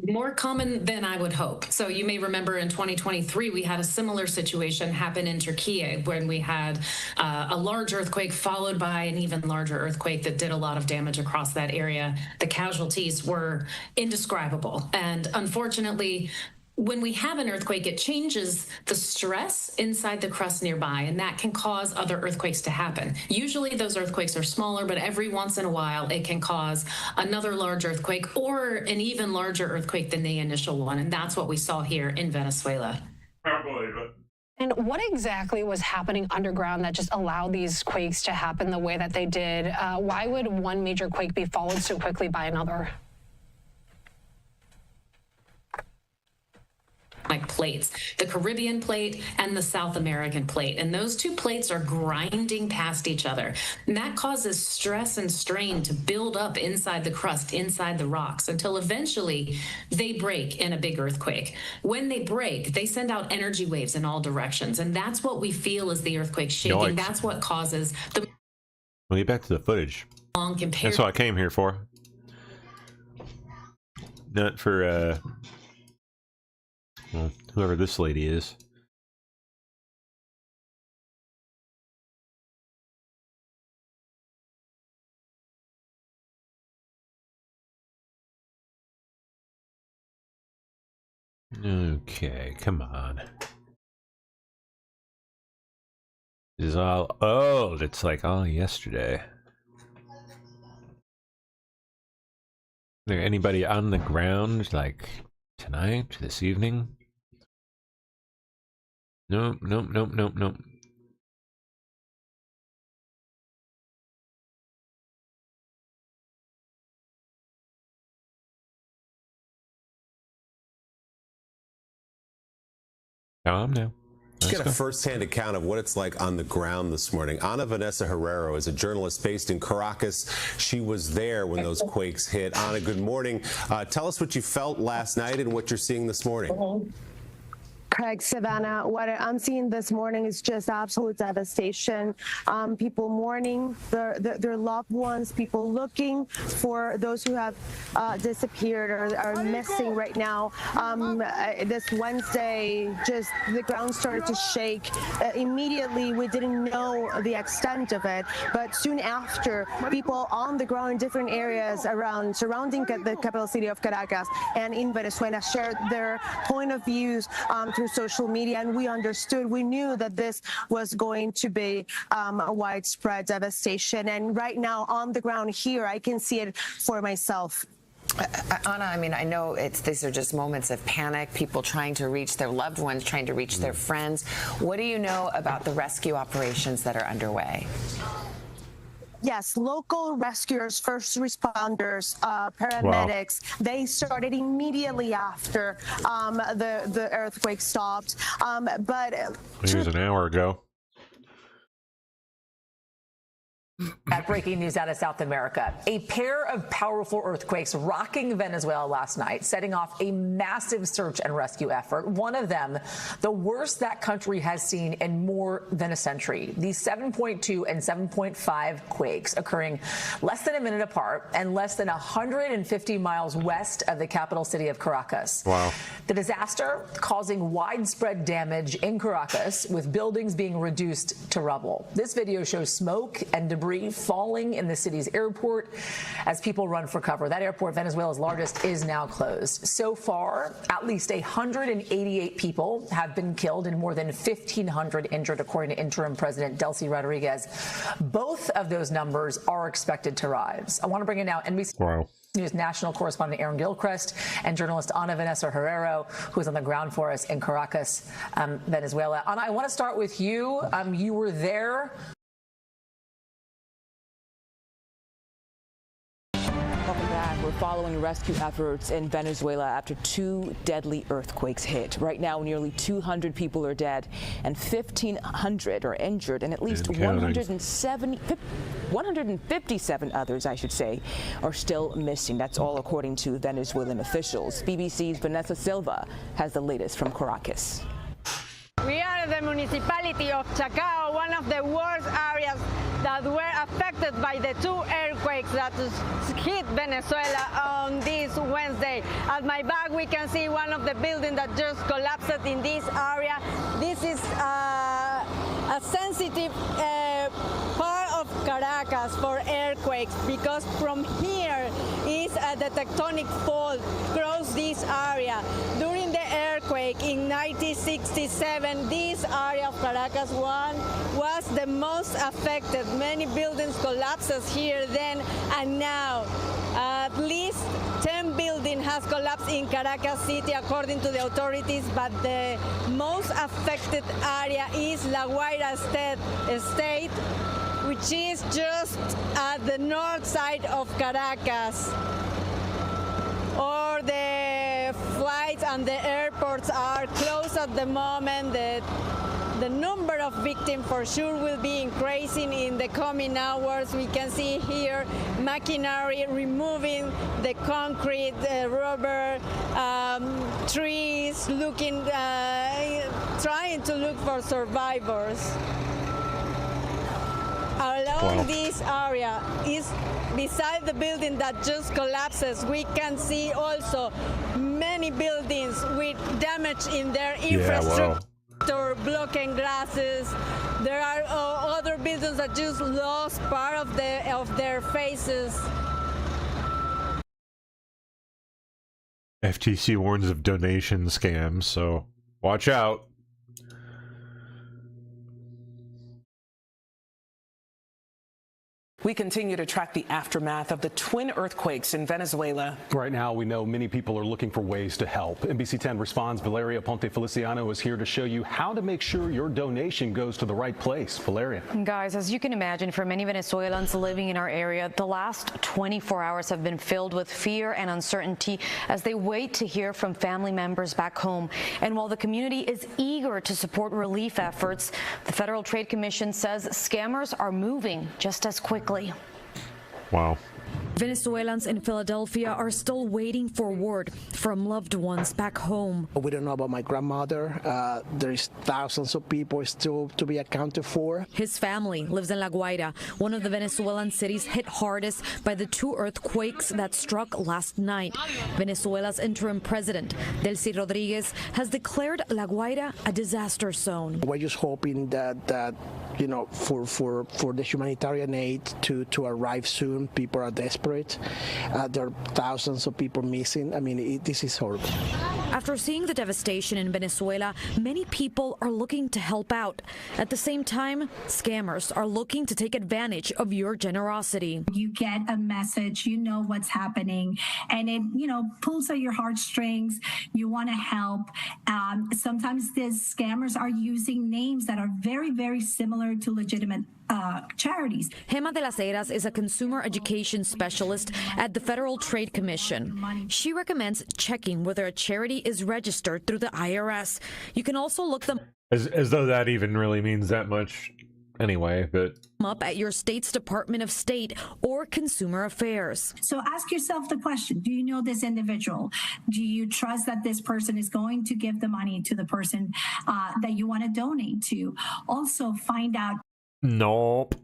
More common than I would hope. So you may remember in 2023, we had a similar situation happen in Turkey when we had a large earthquake followed by an even larger earthquake that did a lot of damage across that area. The casualties were indescribable. And unfortunately, when we have an earthquake, it changes the stress inside the crust nearby, and that can cause other earthquakes to happen. Usually those earthquakes are smaller, but every once in a while it can cause another large earthquake or an even larger earthquake than the initial one, and that's what we saw here in Venezuela. Can't believe it. And what exactly was happening underground that just allowed these quakes to happen the way that they did? Why would one major quake be followed so quickly by another? Plates, the Caribbean plate and the South American plate. And those 2 plates are grinding past each other. And that causes stress and strain to build up inside the crust, inside the rocks, until eventually they break in a big earthquake. When they break, they send out energy waves in all directions. And that's what we feel as the earthquake shaking. Yikes. That's what causes the We'll get back to the footage. long compared. That's what I came here for. Not for, well, whoever this lady is. Okay, come on. This is all old. It's like all yesterday. Is there anybody on the ground like tonight, this evening? Nope, nope, nope, nope, nope. Calm now. Let's get a first-hand account of what it's like on the ground this morning. Ana Vanessa Herrero is a journalist based in Caracas. She was there when those quakes hit. Ana, good morning. Tell us what you felt last night and what you're seeing this morning. Craig, Savannah, what I'm seeing this morning is just absolute devastation. People mourning their loved ones, people looking for those who have disappeared or are missing right now. This Wednesday, just the ground started to shake. Immediately, we didn't know the extent of it, but soon after, people on the ground in different areas surrounding the capital city of Caracas and in Venezuela shared their point of views through social media, and we knew that this was going to be a widespread devastation. And right now on the ground here, I can see it for myself. Ana, I mean, I know these are just moments of panic, people trying to reach their loved ones, trying to reach their friends. What do you know about the rescue operations that are underway? Yes, local rescuers, first responders, paramedics, they started immediately after the earthquake stopped. But it was an hour ago. At breaking news out of South America, a pair of powerful earthquakes rocking Venezuela last night, setting off a massive search and rescue effort. One of them, the worst that country has seen in more than a century. These 7.2 and 7.5 quakes occurring less than a minute apart and less than 150 miles west of the capital city of Caracas. Wow. The disaster causing widespread damage in Caracas, with buildings being reduced to rubble. This video shows smoke and debris debris falling in the city's airport as people run for cover. That airport, Venezuela's largest, is now closed. So far, at least 188 people have been killed and more than 1,500 injured, according to interim President Delcy Rodriguez. Both of those numbers are expected to rise. I want to bring in now NBC News national correspondent Aaron Gilchrist and journalist Ana Vanessa Herrero, who is on the ground for us in Caracas, Venezuela. Ana, I want to start with you. You were there. Welcome back. We're following rescue efforts in Venezuela after 2 deadly earthquakes hit. Right now, nearly 200 people are dead and 1,500 are injured, and at least 157 others, I should say, are still missing. That's all according to Venezuelan officials. BBC's Vanessa Silva has the latest from Caracas. We are the municipality of Chacao, one of the worst areas that were affected by the 2 earthquakes that hit Venezuela on this Wednesday. At my back, we can see one of the buildings that just collapsed in this area. This is a sensitive part of Caracas for earthquakes, because from here is the tectonic fault across this area. During the earthquake in 1967, this area of Caracas was the most affected. Many buildings collapsed here then and now. At least 10 buildings has collapsed in Caracas City, according to the authorities, but the most affected area is La Guaira State, which is just at the north side of Caracas. Or the flights and the airports are closed at the moment. The number of victims for sure will be increasing in the coming hours. We can see here machinery removing the concrete, the rubber, trees, trying to look for survivors. Along this area is beside the building that just collapses. We can see also many buildings with damage in their infrastructure. Blocking glasses. There are other buildings that just lost part of their faces. FTC warns of donation scams, so watch out. We continue to track the aftermath of the twin earthquakes in Venezuela. Right now, we know many people are looking for ways to help. NBC 10 Responds' Valeria Ponte Feliciano is here to show you how to make sure your donation goes to the right place. Valeria. Guys, as you can imagine, for many Venezuelans living in our area, the last 24 hours have been filled with fear and uncertainty as they wait to hear from family members back home. And while the community is eager to support relief efforts, the Federal Trade Commission says scammers are moving just as quickly. Wow. Venezuelans in Philadelphia are still waiting for word from loved ones back home. We don't know about my grandmother. There is thousands of people still to be accounted for. His family lives in La Guaira, one of the Venezuelan cities hit hardest by the 2 earthquakes that struck last night. Venezuela's interim president, Delcy Rodriguez, has declared La Guaira a disaster zone. We're just hoping that you know, for the humanitarian aid to arrive soon. People are desperate. There are thousands of people missing. I mean, this is horrible. After seeing the devastation in Venezuela, many people are looking to help out. At the same time, scammers are looking to take advantage of your generosity. You get a message, you know what's happening, and it, you know, pulls at your heartstrings. You want to help. Sometimes these scammers are using names that are very, very similar to legitimate charities. Gemma de las Heras is a consumer education specialist at the Federal Trade Commission. She recommends checking whether a charity is registered through the IRS. You can also look them As though that even really means that much anyway, but up at your state's Department of State or Consumer Affairs. So ask yourself the question, do you know this individual? Do you trust that this person is going to give the money to the person that you want to donate to? Also find out. Nope.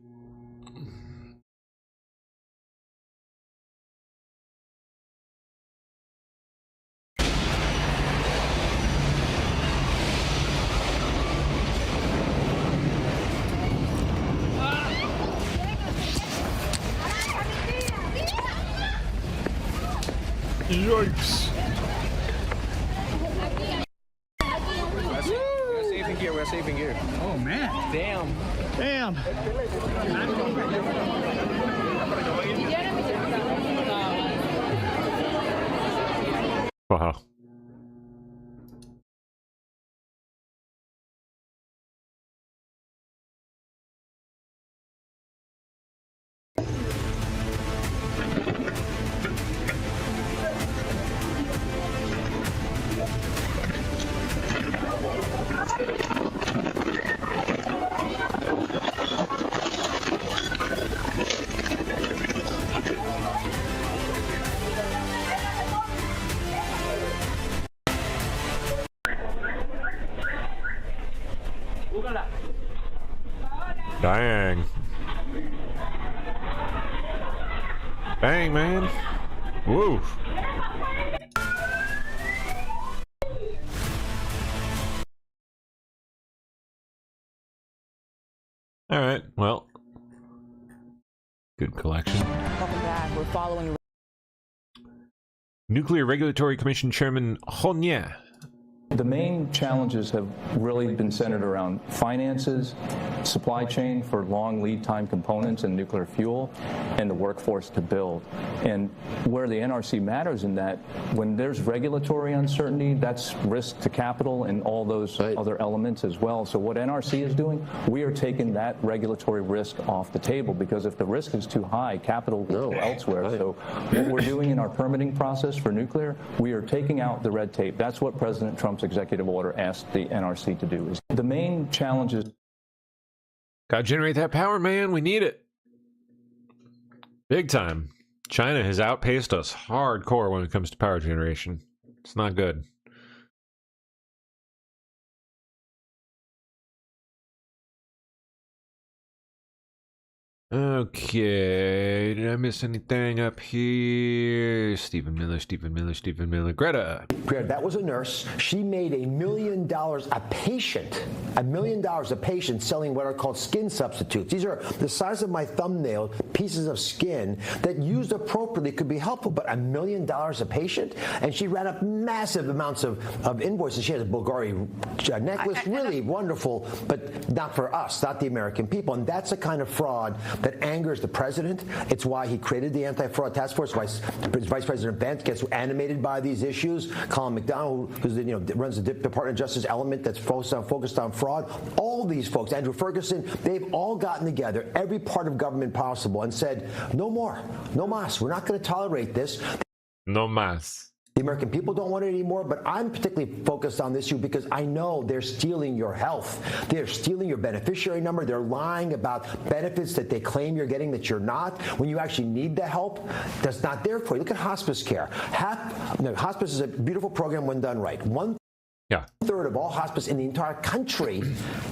Yikes. We're safe in gear. Oh, man. Damn. Wow. Dang. Dang, man. Woo. All right. Well, good collection. Welcome back. We're following Nuclear Regulatory Commission Chairman Honye. The main challenges have really been centered around finances, supply chain for long lead time components and nuclear fuel, and the workforce to build. And where the NRC matters in that, when there's regulatory uncertainty, that's risk to capital and all those other elements as well. So what NRC is doing, we are taking that regulatory risk off the table, because if the risk is too high, capital will go elsewhere. So what we're doing in our permitting process for nuclear, we are taking out the red tape. That's what President Trump's executive order asked the NRC to do. Is the main challenges. Gotta generate that power, man. We need it. Big time. China has outpaced us hardcore when it comes to power generation. It's not good. Okay, did I miss anything up here? Stephen Miller. Greta, that was a nurse. She made $1 million a patient. $1 million a patient selling what are called skin substitutes. These are the size of my thumbnail, pieces of skin that used appropriately could be helpful, but $1 million a patient? And she ran up massive amounts of invoices. She has a Bulgari necklace, really wonderful, but not for us, not the American people. And that's the kind of fraud that angers the president. It's why he created the anti-fraud task force. Vice President Pence gets animated by these issues. Colin McDonald, who runs the Department of Justice element that's focused on fraud. All these folks, Andrew Ferguson, they've all gotten together, every part of government possible, and said, no more, no mas. We're not going to tolerate this. No mas. The American people don't want it anymore, but I'm particularly focused on this issue because I know they're stealing your health. They're stealing your beneficiary number. They're lying about benefits that they claim you're getting that you're not. When you actually need the help, that's not there for you. Look at hospice care. Hospice is a beautiful program when done right. One-third of all hospice in the entire country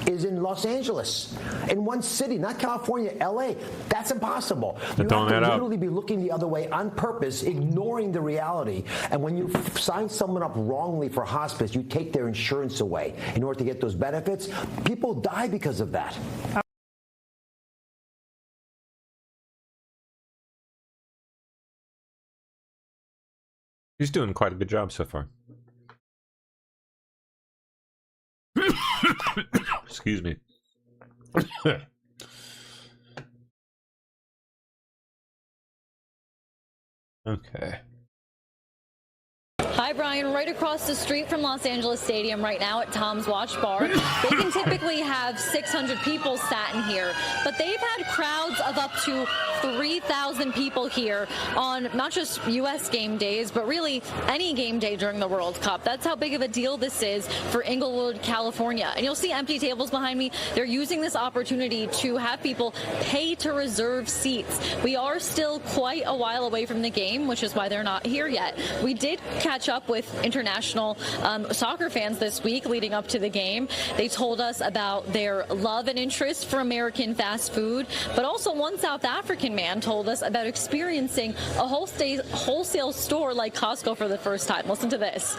is in Los Angeles, in one city, not California, LA. That's impossible. You have to literally be looking the other way on purpose, ignoring the reality. And when you sign someone up wrongly for hospice, you take their insurance away in order to get those benefits. People die because of that. He's doing quite a good job so far. Excuse me. Okay. Hi, Brian. Right across the street from Los Angeles Stadium right now at Tom's Watch Bar. They can typically have 600 people sat in here, but they've had crowds of up to 3,000 people here on not just U.S. game days, but really any game day during the World Cup. That's how big of a deal this is for Inglewood, California. And you'll see empty tables behind me. They're using this opportunity to have people pay to reserve seats. We are still quite a while away from the game, which is why they're not here yet. We did catch up with international soccer fans this week leading up to the game. They told us about their love and interest for American fast food, but also one South African man told us about experiencing a wholesale store like Costco for the first time. Listen to this.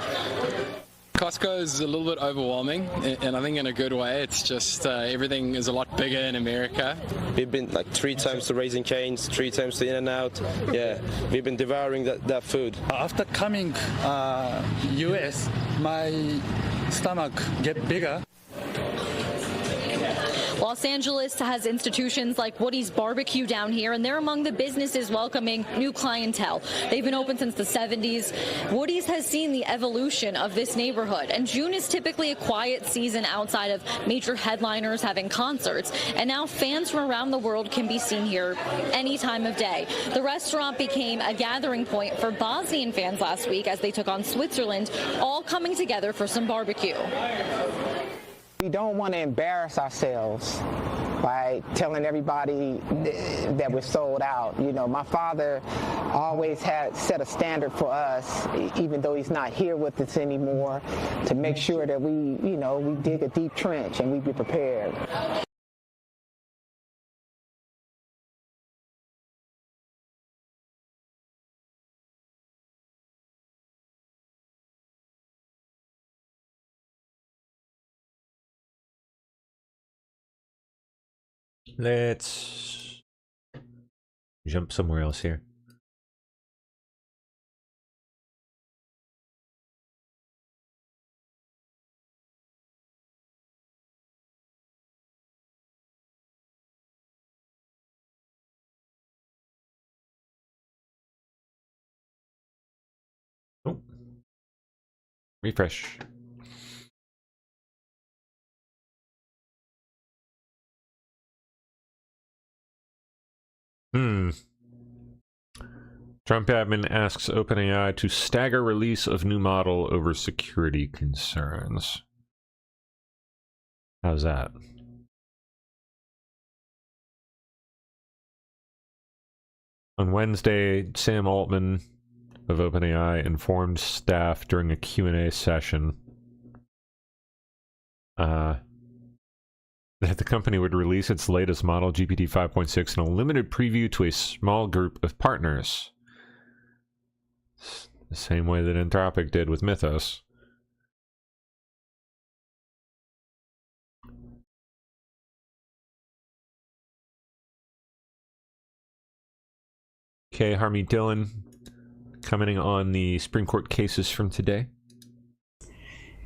Costco is a little bit overwhelming, and I think in a good way. It's just everything is a lot bigger in America. We've been like 3 times to Raising Cane's, 3 times to In-N-Out. Yeah, we've been devouring that food. After coming US, my stomach get bigger. Los Angeles has institutions like Woody's Barbecue down here, and they're among the businesses welcoming new clientele. They've been open since the 70s. Woody's has seen the evolution of this neighborhood, and June is typically a quiet season outside of major headliners having concerts, and now fans from around the world can be seen here any time of day. The restaurant became a gathering point for Bosnian fans last week as they took on Switzerland, all coming together for some barbecue. We don't want to embarrass ourselves by telling everybody that we're sold out. You know, my father always had set a standard for us, even though he's not here with us anymore, to make sure that we dig a deep trench and we be prepared. Let's jump somewhere else here. Oh. Refresh. Trump admin asks OpenAI to stagger release of new model over security concerns. How's that? On Wednesday, Sam Altman of OpenAI informed staff during a Q&A session that the company would release its latest model, GPT 5.6, in a limited preview to a small group of partners. The same way that Anthropic did with Mythos. Okay, Harmeet Dillon commenting on the Supreme Court cases from today.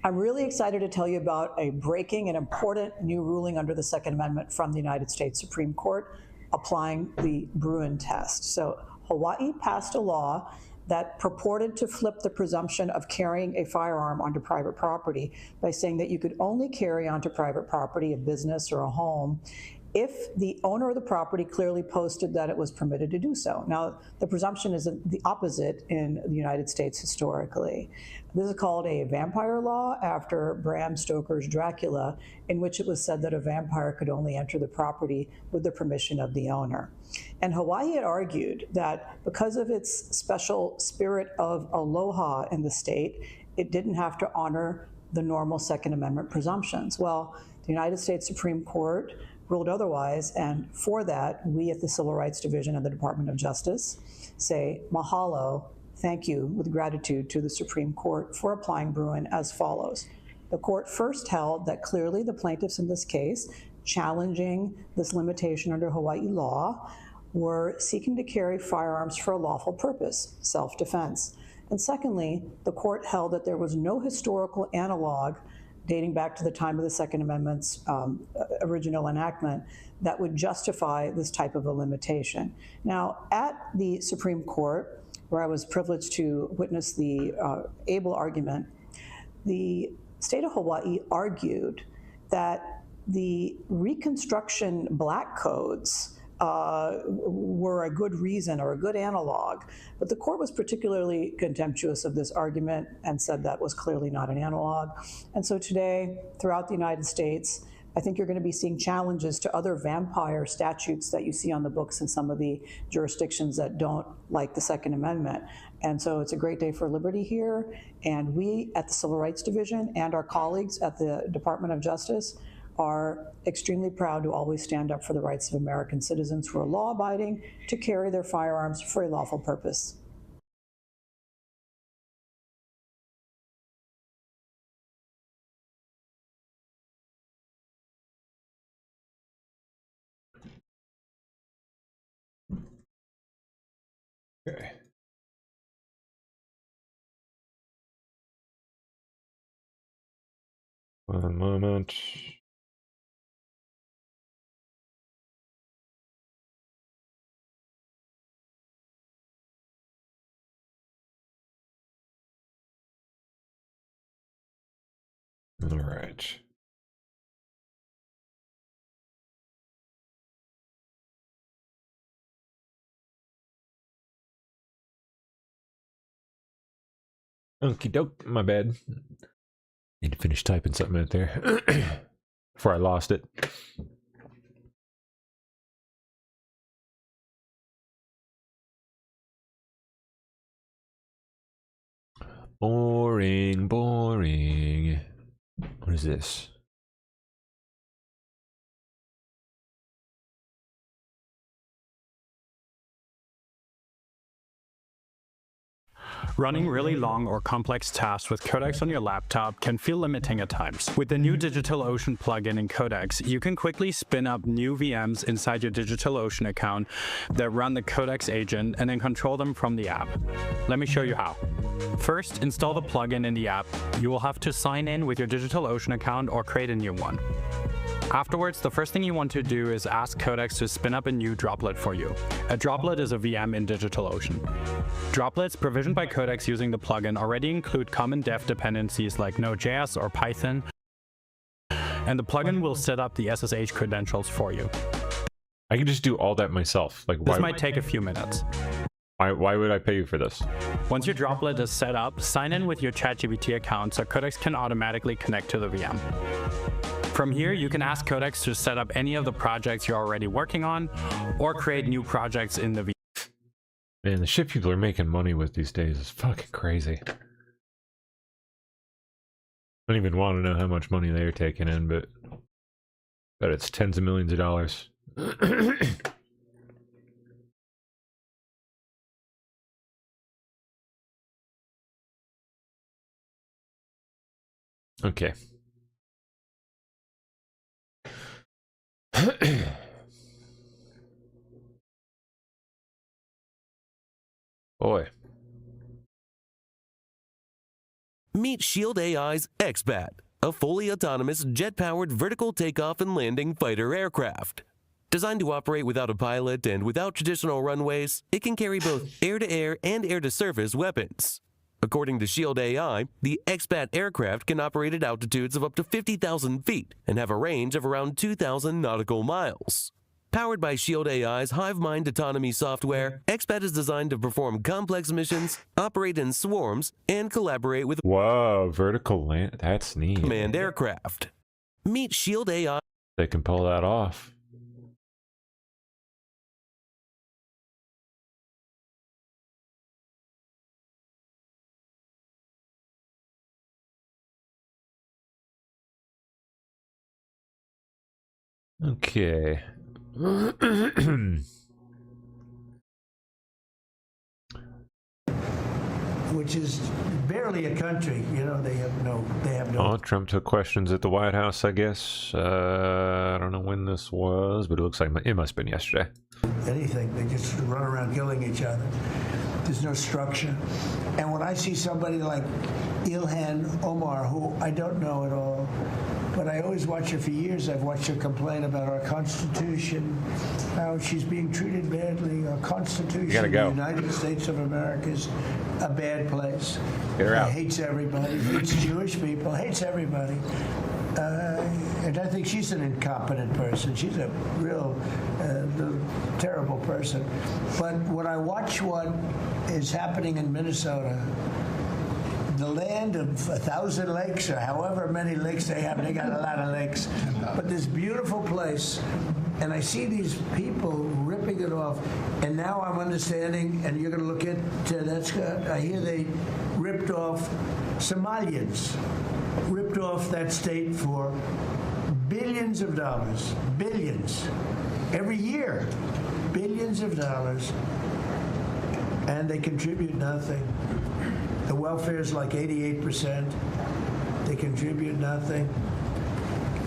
I'm really excited to tell you about a breaking and important new ruling under the Second Amendment from the United States Supreme Court applying the Bruin test. So Hawaii passed a law that purported to flip the presumption of carrying a firearm onto private property by saying that you could only carry onto private property, a business or a home, if the owner of the property clearly posted that it was permitted to do so. Now, the presumption is the opposite in the United States historically. This is called a vampire law after Bram Stoker's Dracula, in which it was said that a vampire could only enter the property with the permission of the owner. And Hawaii had argued that because of its special spirit of aloha in the state, it didn't have to honor the normal Second Amendment presumptions. Well, the United States Supreme Court ruled otherwise, and for that, we at the Civil Rights Division of the Department of Justice say mahalo, thank you, with gratitude to the Supreme Court for applying Bruin as follows. The court first held that clearly the plaintiffs in this case, challenging this limitation under Hawaii law, were seeking to carry firearms for a lawful purpose, self-defense. And secondly, the court held that there was no historical analog dating back to the time of the Second Amendment's original enactment that would justify this type of a limitation. Now, at the Supreme Court, where I was privileged to witness the able argument, the state of Hawaii argued that the Reconstruction black codes were a good reason or a good analog, but the court was particularly contemptuous of this argument and said that was clearly not an analog. And so today, throughout the United States, I think you're going to be seeing challenges to other vampire statutes that you see on the books in some of the jurisdictions that don't like the Second Amendment. And so it's a great day for liberty here. And we at the Civil Rights Division and our colleagues at the Department of Justice are extremely proud to always stand up for the rights of American citizens who are law-abiding to carry their firearms for a lawful purpose. moment. All right. Okie doke, my bad. Need to finish typing something out there before I lost it. Boring, boring. What is this? Running really long or complex tasks with Codex on your laptop can feel limiting at times. With the new DigitalOcean plugin in Codex, you can quickly spin up new VMs inside your DigitalOcean account that run the Codex agent and then control them from the app. Let me show you how. First, install the plugin in the app. You will have to sign in with your DigitalOcean account or create a new one. Afterwards, the first thing you want to do is ask Codex to spin up a new droplet for you. A droplet is a VM in DigitalOcean. Droplets provisioned by Codex using the plugin already include common dev dependencies like Node.js or Python, and the plugin will set up the SSH credentials for you. I can just do all that myself. Like, this might take a few minutes. Why would I pay you for this? Once your droplet is set up, sign in with your ChatGPT account so Codex can automatically connect to the VM. From here, you can ask Codex to set up any of the projects you're already working on, or create new projects in the VM. Man, the shit people are making money with these days is fucking crazy. I don't even want to know how much money they're taking in, but it's tens of millions of dollars. Okay. Boy. Meet Shield AI's XBAT, a fully autonomous jet-powered vertical takeoff and landing fighter aircraft. Designed to operate without a pilot and without traditional runways, it can carry both air-to-air and air-to-surface weapons. According to Shield AI, the XBAT aircraft can operate at altitudes of up to 50,000 feet and have a range of around 2,000 nautical miles. Powered by Shield AI's HiveMind autonomy software, XBAT is designed to perform complex missions, operate in swarms, and collaborate with vertical land. That's neat. Manned aircraft. Meet Shield AI. They can pull that off. Okay. Which is barely a country, you know. They have no. Oh, Trump took questions at the White House, I guess. I don't know when this was, but it looks like it must have been yesterday. Anything, they just run around killing each other. There's no structure. And when I see somebody like Ilhan Omar, who I don't know at all, but I always watch her for years. I've watched her complain about our Constitution, how she's being treated badly. Our Constitution, You gotta go. the United States of America, is a bad place. Get her out. Hates everybody, hates Jewish people, hates everybody. And I think she's an incompetent person. She's a real terrible person. But when I watch what is happening in Minnesota, the land of 1,000 lakes, or however many lakes they have, they got a lot of lakes, but this beautiful place, and I see these people ripping it off, and now I'm understanding, and you're going to look at that, Scott, I hear they ripped off Somalians, ripped off that state for billions of dollars, billions, every year, billions of dollars, and they contribute nothing. The welfare is like 88%. They contribute nothing.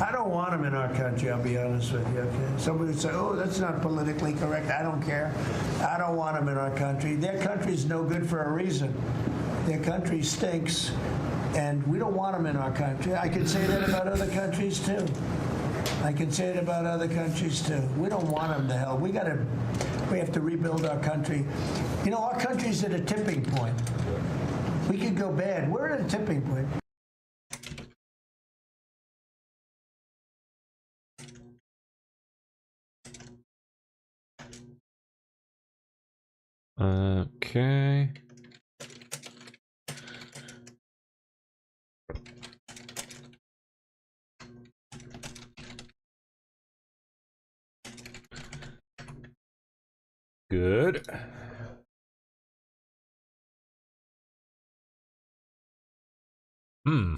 I don't want them in our country, I'll be honest with you. Okay? Somebody would say, oh, that's not politically correct. I don't care. I don't want them in our country. Their country's no good for a reason. Their country stinks, And we don't want them in our country. I can say that about other countries too. I can say it about other countries too. We don't want them to help. We have to rebuild our country. You know, our country's at a tipping point. We could go bad. We're at a tipping point. Okay. Good. Hmm.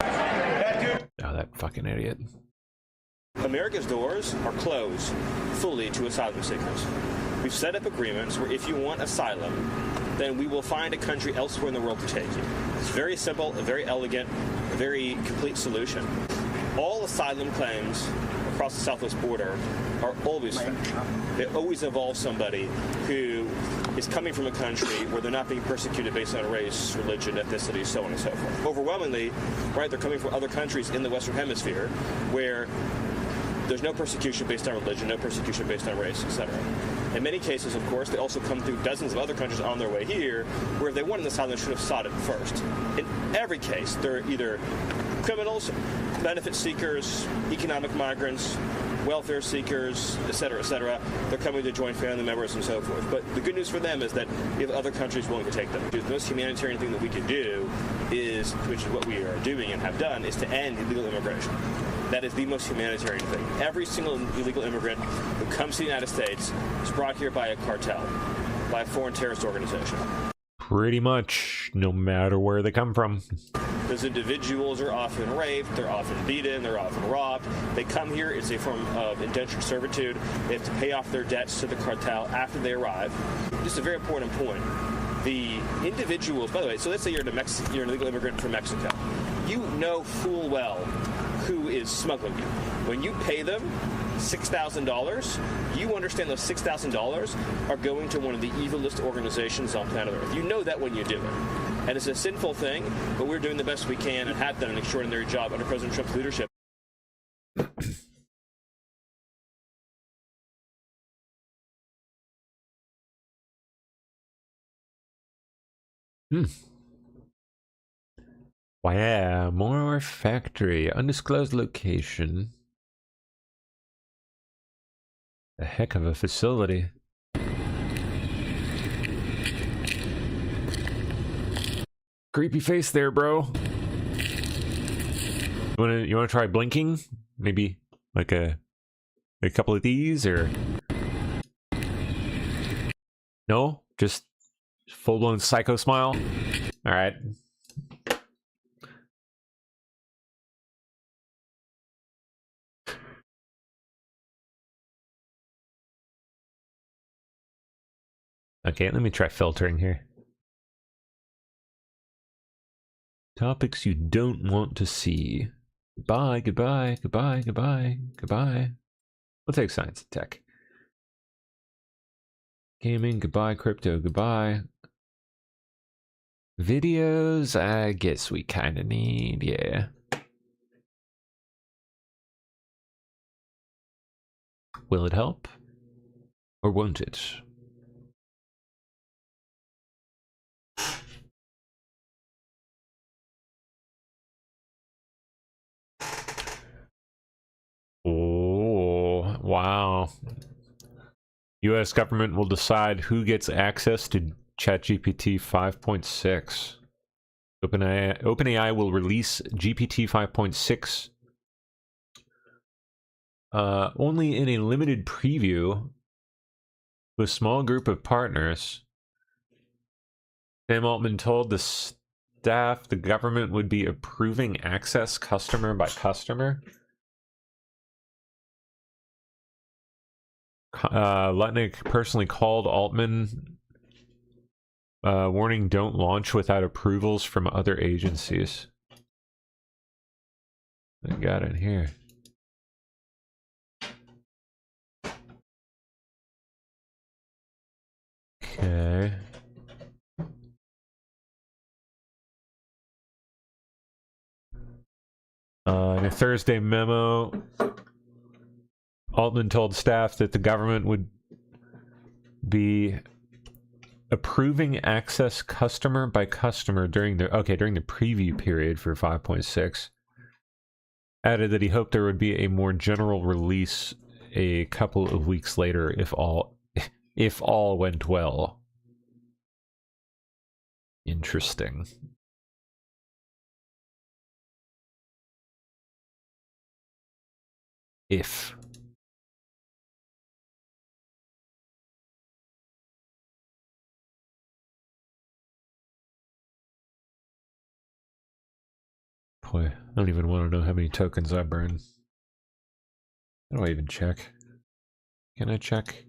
Oh, that fucking idiot. America's doors are closed fully to asylum seekers. We've set up agreements where if you want asylum, then we will find a country elsewhere in the world to take you. It's very simple, a very elegant, a very complete solution. All asylum claims across the southwest border are always fair. They always involve somebody who is coming from a country where they're not being persecuted based on race, religion, ethnicity, so on and so forth. Overwhelmingly, right, they're coming from other countries in the Western Hemisphere where there's no persecution based on religion, no persecution based on race, etc. In many cases, of course, they also come through dozens of other countries on their way here, where if they wanted asylum, they should have sought it first. In every case, they're either criminals, benefit seekers, economic migrants, welfare seekers, etc., etc. They're coming to join family members and so forth. But the good news for them is that we have other countries willing to take them. The most humanitarian thing that we can do is, which is what we are doing and have done, is to end illegal immigration. That is the most humanitarian thing. Every single illegal immigrant who comes to the United States is brought here by a cartel, by a foreign terrorist organization. Pretty much, no matter where they come from. Those individuals are often raped, they're often beaten, they're often robbed. They come here, it's a form of indentured servitude. They have to pay off their debts to the cartel after they arrive. Just a very important point. The individuals, by the way, so let's say you're an illegal immigrant from Mexico. You know full well who is smuggling you. When you pay them $6,000, you understand those $6,000 are going to one of the evilest organizations on planet Earth. You know that when you do it. And it's a sinful thing, but we're doing the best we can and have done an extraordinary job under President Trump's leadership. Wow, more factory, undisclosed location. A heck of a facility. Creepy face there, bro. You wanna try blinking? Maybe like a couple of these, or no? Just full-blown psycho smile. All right. Okay, let me try filtering here. Topics you don't want to see. Goodbye, goodbye, goodbye, goodbye, goodbye. We'll take science and tech. Gaming, goodbye. Crypto, goodbye. Videos, I guess we kind of need, yeah. Will it help? Or won't it? Oh, wow. US government will decide who gets access to ChatGPT 5.6. OpenAI will release GPT 5.6 only in a limited preview to a small group of partners. Sam Altman told the staff the government would be approving access customer by customer. Lutnick personally called Altman, warning don't launch without approvals from other agencies. I got it here. Okay. In a Thursday memo, Altman told staff that the government would be approving access customer by customer during the preview period for 5.6. Added that he hoped there would be a more general release a couple of weeks later if all went well. Interesting. If. Boy, I don't even want to know how many tokens I burn. How do I even check? Can I check?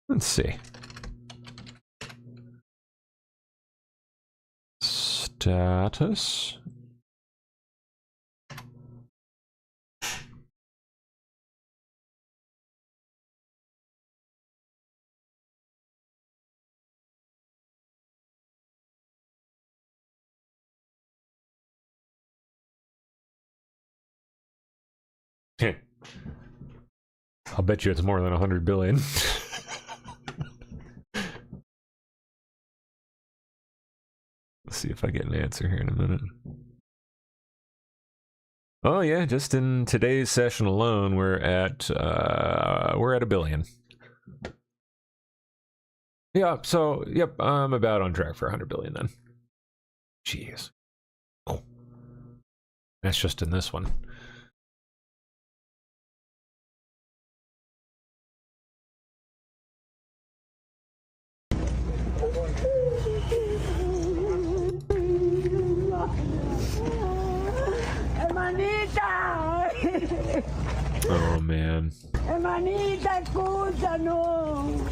Let's see. Status. I'll bet you it's more than 100 billion. Let's see if I get an answer here in a minute. Oh yeah, just in today's session alone, we're at $1 billion. Yeah, so yep, I'm about on track for 100 billion then. Jeez. Oh. That's just in this one. Oh man. Hermanita, escúchanos.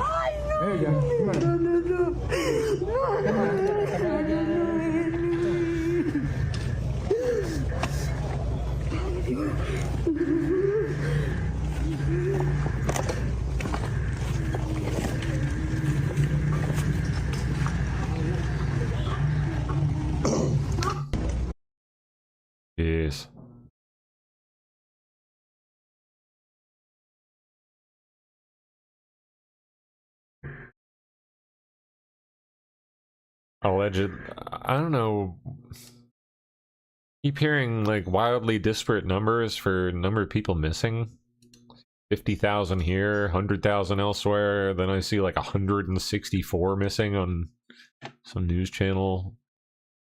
Ay, no. Jeez. Alleged. I don't know. Keep hearing like wildly disparate numbers for number of people missing. 50,000 here, 100,000 elsewhere. Then I see like 164 missing on some news channel.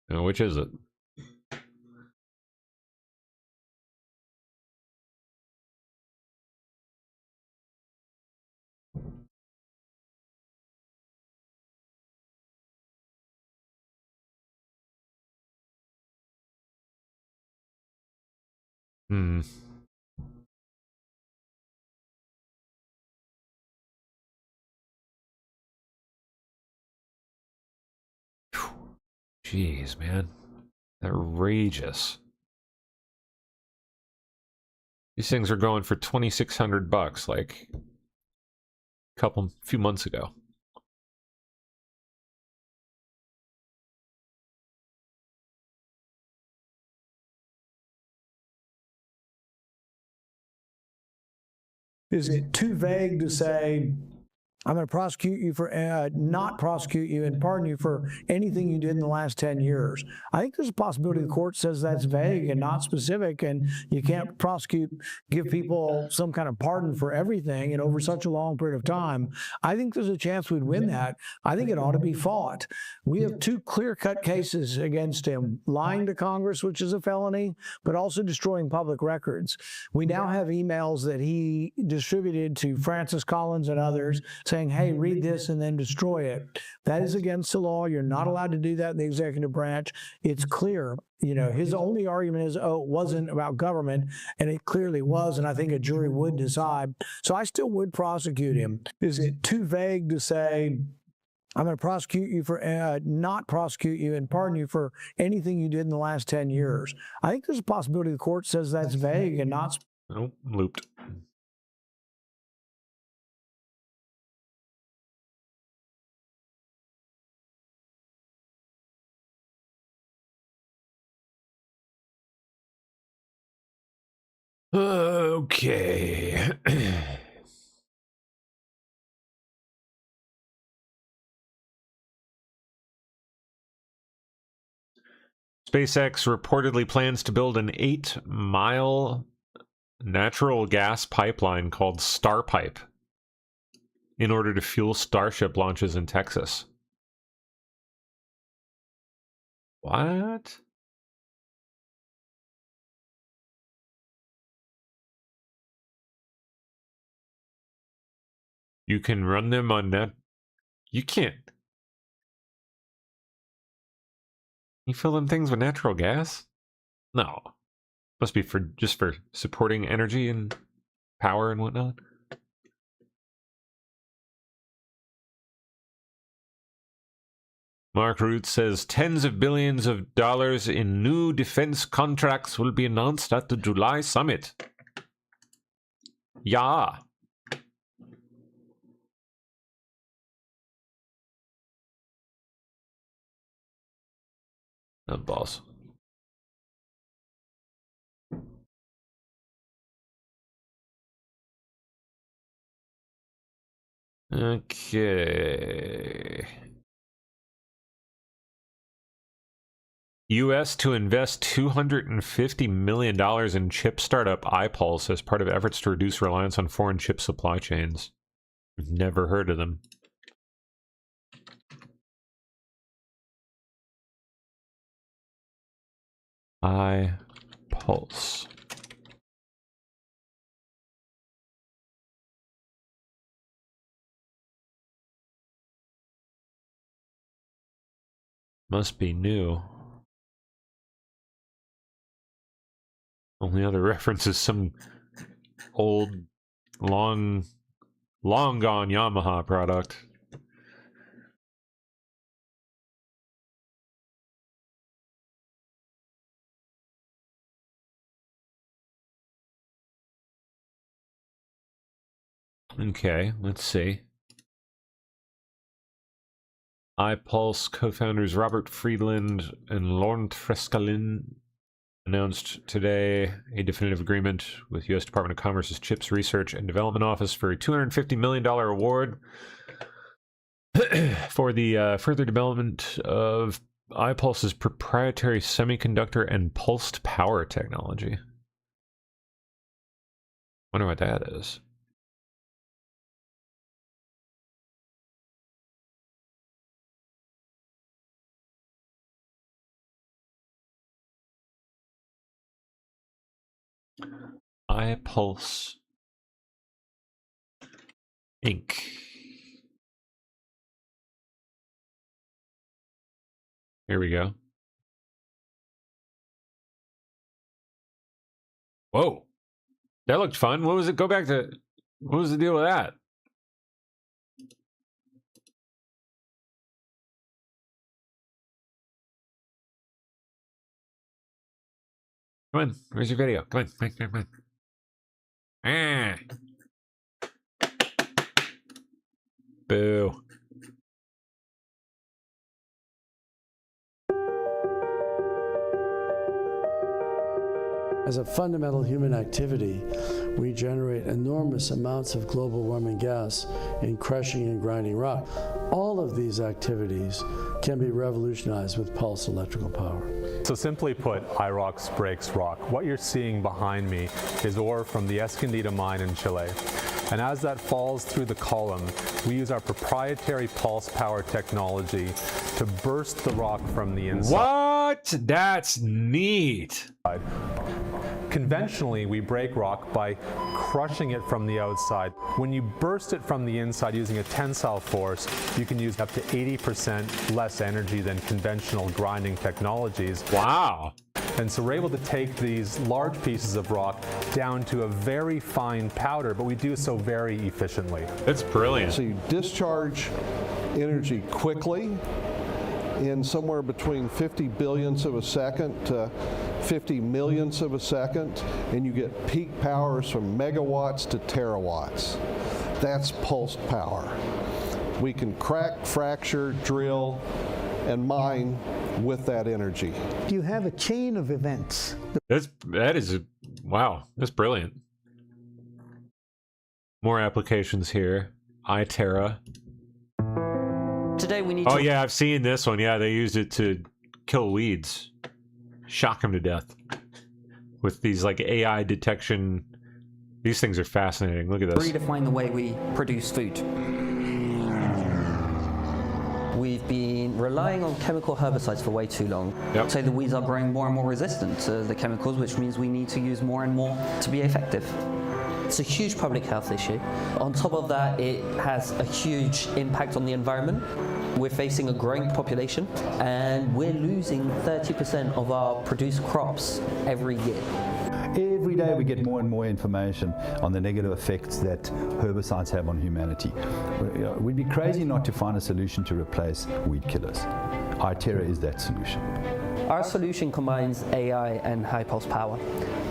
You know, which is it? Hmm. Jeez, man. Outrageous. These things are going for $2,600 like a few months ago. Is it too vague to say, I'm going to prosecute you for, not prosecute you and pardon you for anything you did in the last 10 years? I think there's a possibility the court says that's vague and not specific, and you can't give people some kind of pardon for everything and over such a long period of time. I think there's a chance we'd win that. I think it ought to be fought. We have two clear-cut cases against him: lying to Congress, which is a felony, but also destroying public records. We now have emails that he distributed to Francis Collins and others saying saying, hey, read this and then destroy it. That is against the law. You're not allowed to do that in the executive branch. It's clear. You know, his only argument is, oh, it wasn't about government, and it clearly was, and I think a jury would decide. So I still would prosecute him. Is it too vague to say, I'm going to prosecute you for, not prosecute you and pardon you for anything you did in the last 10 years? I think there's a possibility the court says that's vague and not. Oh, looped. Okay. SpaceX reportedly plans to build an 8-mile natural gas pipeline called Starpipe in order to fuel Starship launches in Texas. What? You can run them on that. You can't. You fill them things with natural gas? No. Must be for just for supporting energy and power and whatnot. Mark Root says tens of billions of dollars in new defense contracts will be announced at the July summit. Yeah. Not boss. Okay. U.S. to invest $250 million in chip startup iPulse as part of efforts to reduce reliance on foreign chip supply chains. Never heard of them. iPulse. Must be new. Only other reference is some old, long gone Yamaha product. Okay, let's see. iPulse co-founders Robert Friedland and Laurent Frescalin announced today a definitive agreement with U.S. Department of Commerce's CHIPS Research and Development Office for a $250 million award for the further development of iPulse's proprietary semiconductor and pulsed power technology. Wonder what that is. iPulse Inc. Here we go. Whoa. That looked fun. What was it? Go back to... What was the deal with that? Come on. Where's your video? Come on. Come on. Ah. Boo. As a fundamental human activity, we generate enormous amounts of global warming gas in crushing and grinding rock. All of these activities can be revolutionized with pulse electrical power. So simply put, IROX breaks rock. What you're seeing behind me is ore from the Escondida mine in Chile. And as that falls through the column, we use our proprietary pulse power technology to burst the rock from the inside. What? That's neat. Conventionally, we break rock by crushing it from the outside. When you burst it from the inside using a tensile force, you can use up to 80% less energy than conventional grinding technologies. Wow. And so we're able to take these large pieces of rock down to a very fine powder, but we do so very efficiently. That's brilliant. So you discharge energy quickly in somewhere between 50 billionths of a second to 50 millionths of a second, and you get peak powers from megawatts to terawatts. That's pulsed power. We can crack, fracture, drill, and mine with that energy. You have a chain of events. Wow, that's brilliant. More applications here. iTerra. Today we need Oh yeah, I've seen this one. Yeah, they used it to kill weeds. Shock them to death. With these like AI detection. These things are fascinating. Look at this. redefine the way we produce food. We've been relying on chemical herbicides for way too long. Yep. So the weeds are growing more and more resistant to the chemicals, which means we need to use more and more to be effective. It's a huge public health issue. On top of that, it has a huge impact on the environment. We're facing a growing population, and we're losing 30% of our produced crops every year. Every day we get more and more information on the negative effects that herbicides have on humanity. We'd be crazy not to find a solution to replace weed killers. iTerra is that solution. Our solution combines AI and high pulse power.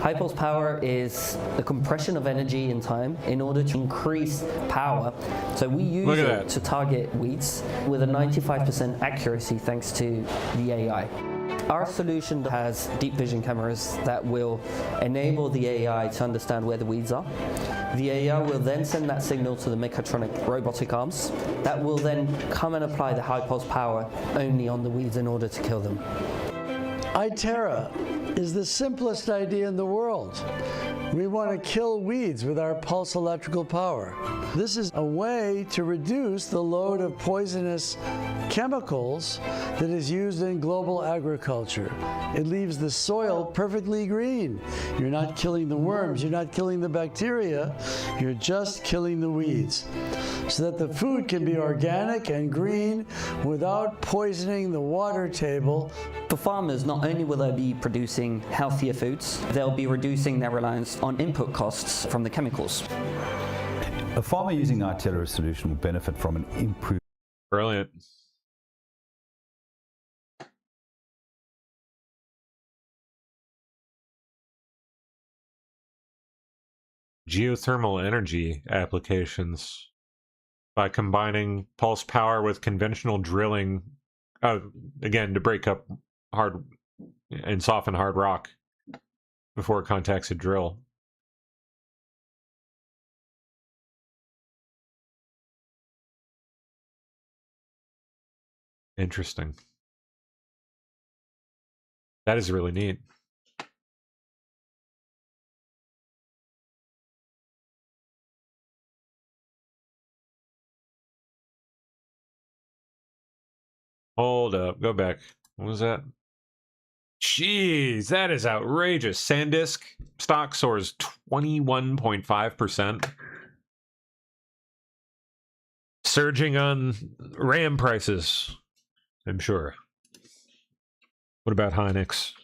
High pulse power is the compression of energy in time in order to increase power. So we use it to target weeds with a 95% accuracy thanks to the AI. Our solution has deep vision cameras that will enable the AI to understand where the weeds are. The AI will then send that signal to the mechatronic robotic arms. That will then come and apply the high pulse power only on the weeds in order to kill them. iTerra is the simplest idea in the world. We want to kill weeds with our pulse electrical power. This is a way to reduce the load of poisonous chemicals that is used in global agriculture. It leaves the soil perfectly green. You're not killing the worms, you're not killing the bacteria, you're just killing the weeds. So that the food can be organic and green without poisoning the water table. For farmers, not only will they be producing healthier foods, they'll be reducing their reliance on input costs from the chemicals. A farmer using iTerra solution will benefit from an improved. Brilliant. Geothermal energy applications. By combining pulse power with conventional drilling, again, to break up hard and soften hard rock before it contacts a drill. Interesting. That is really neat. Hold up, go back. What was that? Jeez, that is outrageous. SanDisk stock soars 21.5%. Surging on RAM prices, I'm sure. What about Hynix?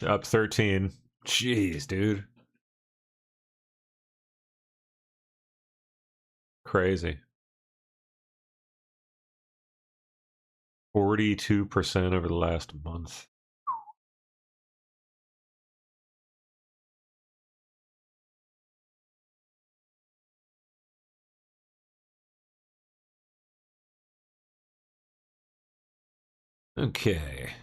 Up 13. Jeez, dude. Crazy. 42% over the last month. Okay.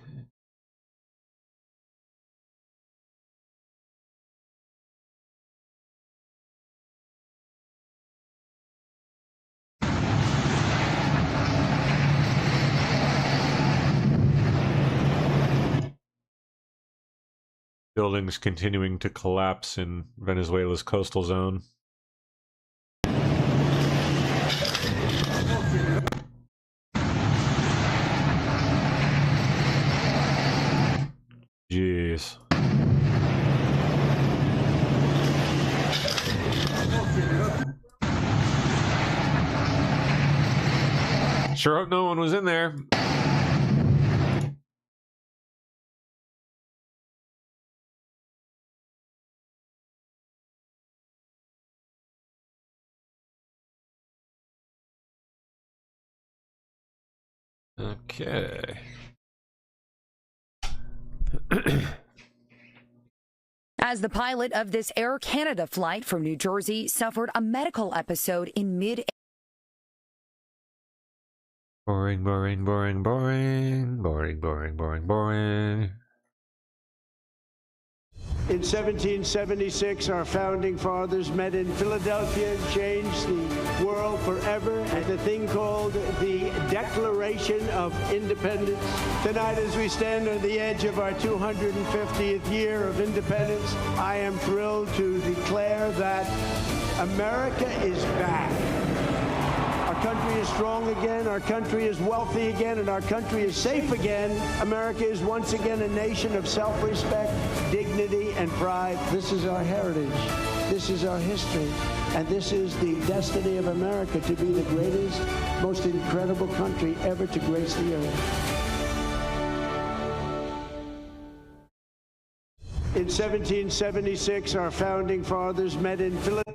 Buildings continuing to collapse in Venezuela's coastal zone. Jeez. Sure hope no one was in there. Okay. As the pilot of this Air Canada flight from New Jersey suffered a medical episode in mid. Boring, boring, boring, boring, boring, boring, boring, boring. In 1776, our founding fathers met in Philadelphia and changed the world forever at the thing called the Declaration of Independence. Tonight, as we stand on the edge of our 250th year of independence, I am thrilled to declare that America is back. Our country is strong again, our country is wealthy again, and our country is safe again. America is once again a nation of self-respect, dignity, and pride. This is our heritage, this is our history, and this is the destiny of America to be the greatest, most incredible country ever to grace the earth. In 1776, our founding fathers met in Philadelphia.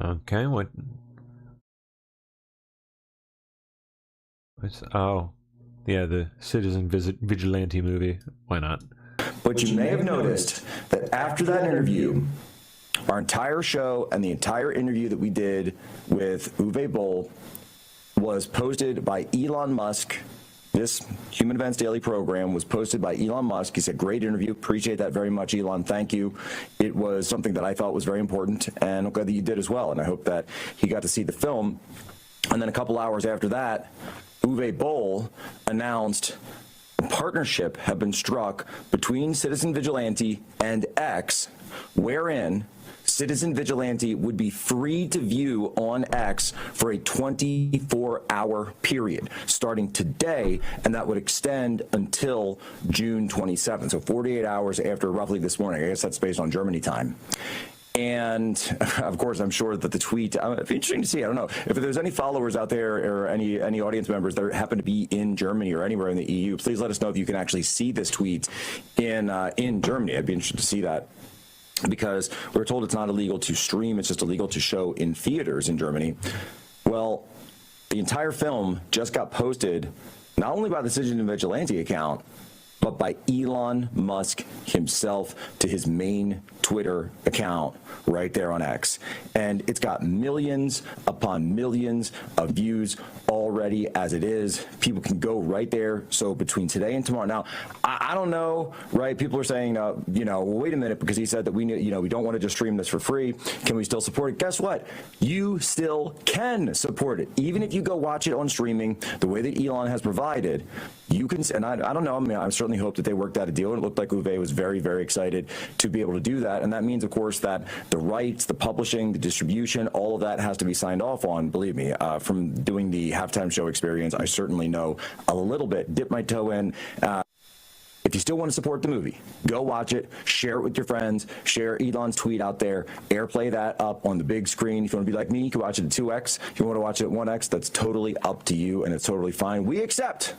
Okay, what's oh, yeah, the Citizen Vigilante movie. Why not? But you may have noticed that after that interview, our entire show and the entire interview that we did with Uwe Boll was posted by Elon Musk. This Human Events Daily program was posted by Elon Musk. He said, great interview. Appreciate that very much, Elon. Thank you. It was something that I thought was very important, and I'm glad that you did as well. And I hope that he got to see the film. And then a couple hours after that, Uwe Boll announced a partnership had been struck between Citizen Vigilante and X, wherein Citizen Vigilante would be free to view on X for a 24-hour period starting today, and that would extend until June 27th, so 48 hours after roughly this morning. I guess that's based on Germany time. And of course, I'm sure that the tweet, it'd be interesting to see. I don't know if there's any followers out there or any audience members that happen to be in Germany or anywhere in the EU. Please let us know if you can actually see this tweet in Germany. I'd be interested to see that, because we're told it's not illegal to stream, it's just illegal to show in theaters in Germany. Well, the entire film just got posted not only by the Citizen Vigilante account, but by Elon Musk himself to his main Twitter account right there on X. And it's got millions upon millions of views already as it is. People can go right there. So between today and tomorrow. Now, I don't know, right? People are saying, well, wait a minute, because he said that we don't want to just stream this for free. Can we still support it? Guess what? You still can support it. Even if you go watch it on streaming, the way that Elon has provided, you can, and I don't know, I mean, I certainly hope that they worked out a deal, and it looked like Uwe was very, very excited to be able to do that. And that means, of course, that the rights, the publishing, the distribution, all of that has to be signed off on. Believe me, from doing the halftime show experience, I certainly know a little bit, dip my toe in. If you still want to support the movie, go watch it, share it with your friends, share Elon's tweet out there, airplay that up on the big screen. If you want to be like me, you can watch it at 2X. If you want to watch it at 1X, that's totally up to you, and it's totally fine. We accept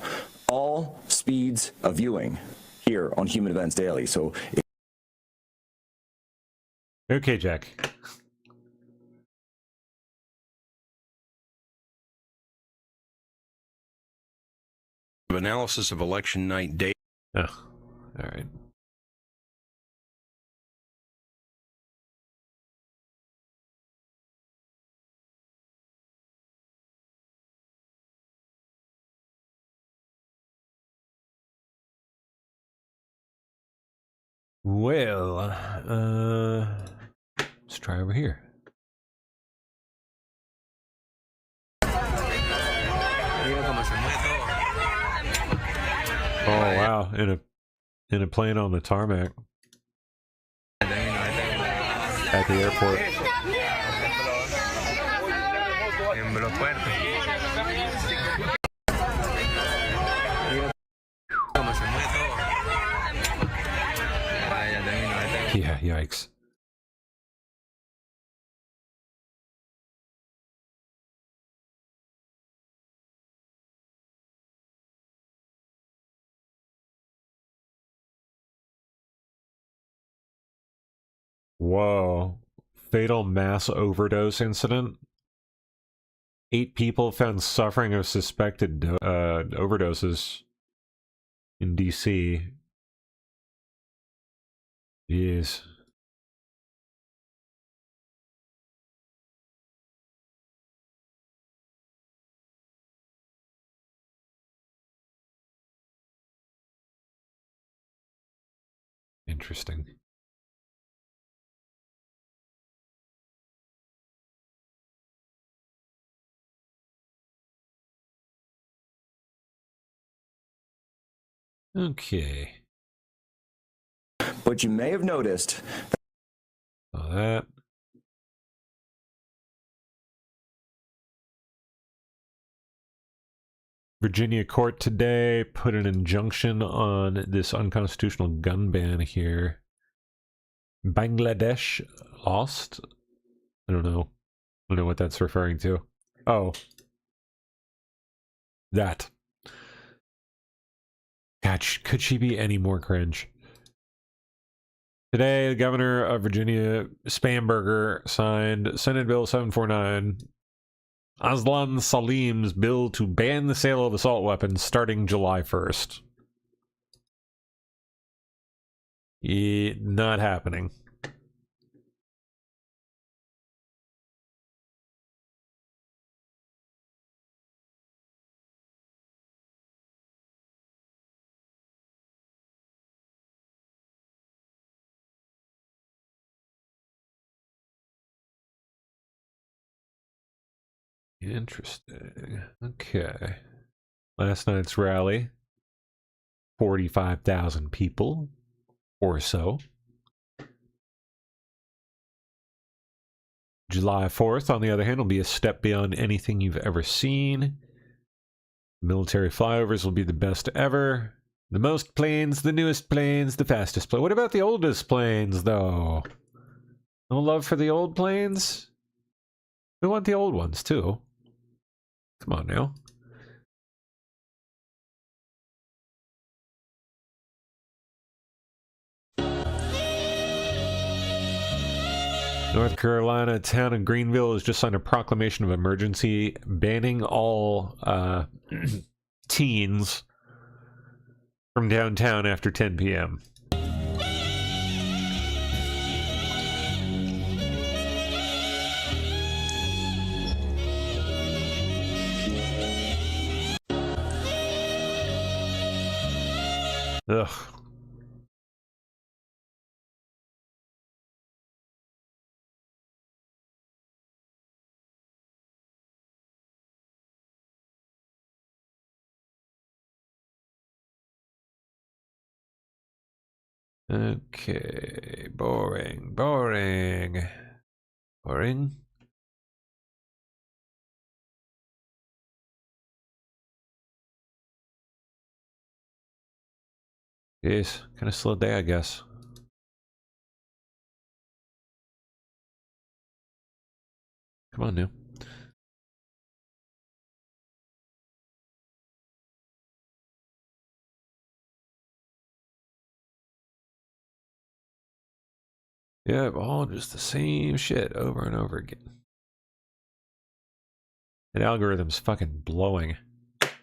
all speeds of viewing here on Human Events Daily. So, okay, Jack. Analysis of election night data. Oh, all right. Well, let's try over here. Oh wow! In a plane on the tarmac at the airport. Yeah, yikes. Whoa. Fatal mass overdose incident. 8 people found suffering of suspected overdoses in DC. Jeez. Interesting. Okay. But you may have noticed that. Virginia court today put an injunction on this unconstitutional gun ban here. Bangladesh lost? I don't know. I don't know what that's referring to. Oh. That. God, could she be any more cringe? Today, the governor of Virginia, Spamberger, signed Senate Bill 749, Aslan Salim's bill to ban the sale of assault weapons starting July 1st. Not happening. Interesting. Okay. Last night's rally, 45,000 people or so. July 4th, on the other hand, will be a step beyond anything you've ever seen. Military flyovers will be the best ever. The most planes, the newest planes, the fastest plane. What about the oldest planes, though? No love for the old planes? We want the old ones, too. Come on now. North Carolina town of Greenville has just signed a proclamation of emergency banning all teens from downtown after 10 p.m. Ugh. Okay, boring, boring, boring. Jeez, kind of slow day, I guess. Come on, now. Yeah, all just the same shit over and over again. That algorithm's fucking blowing.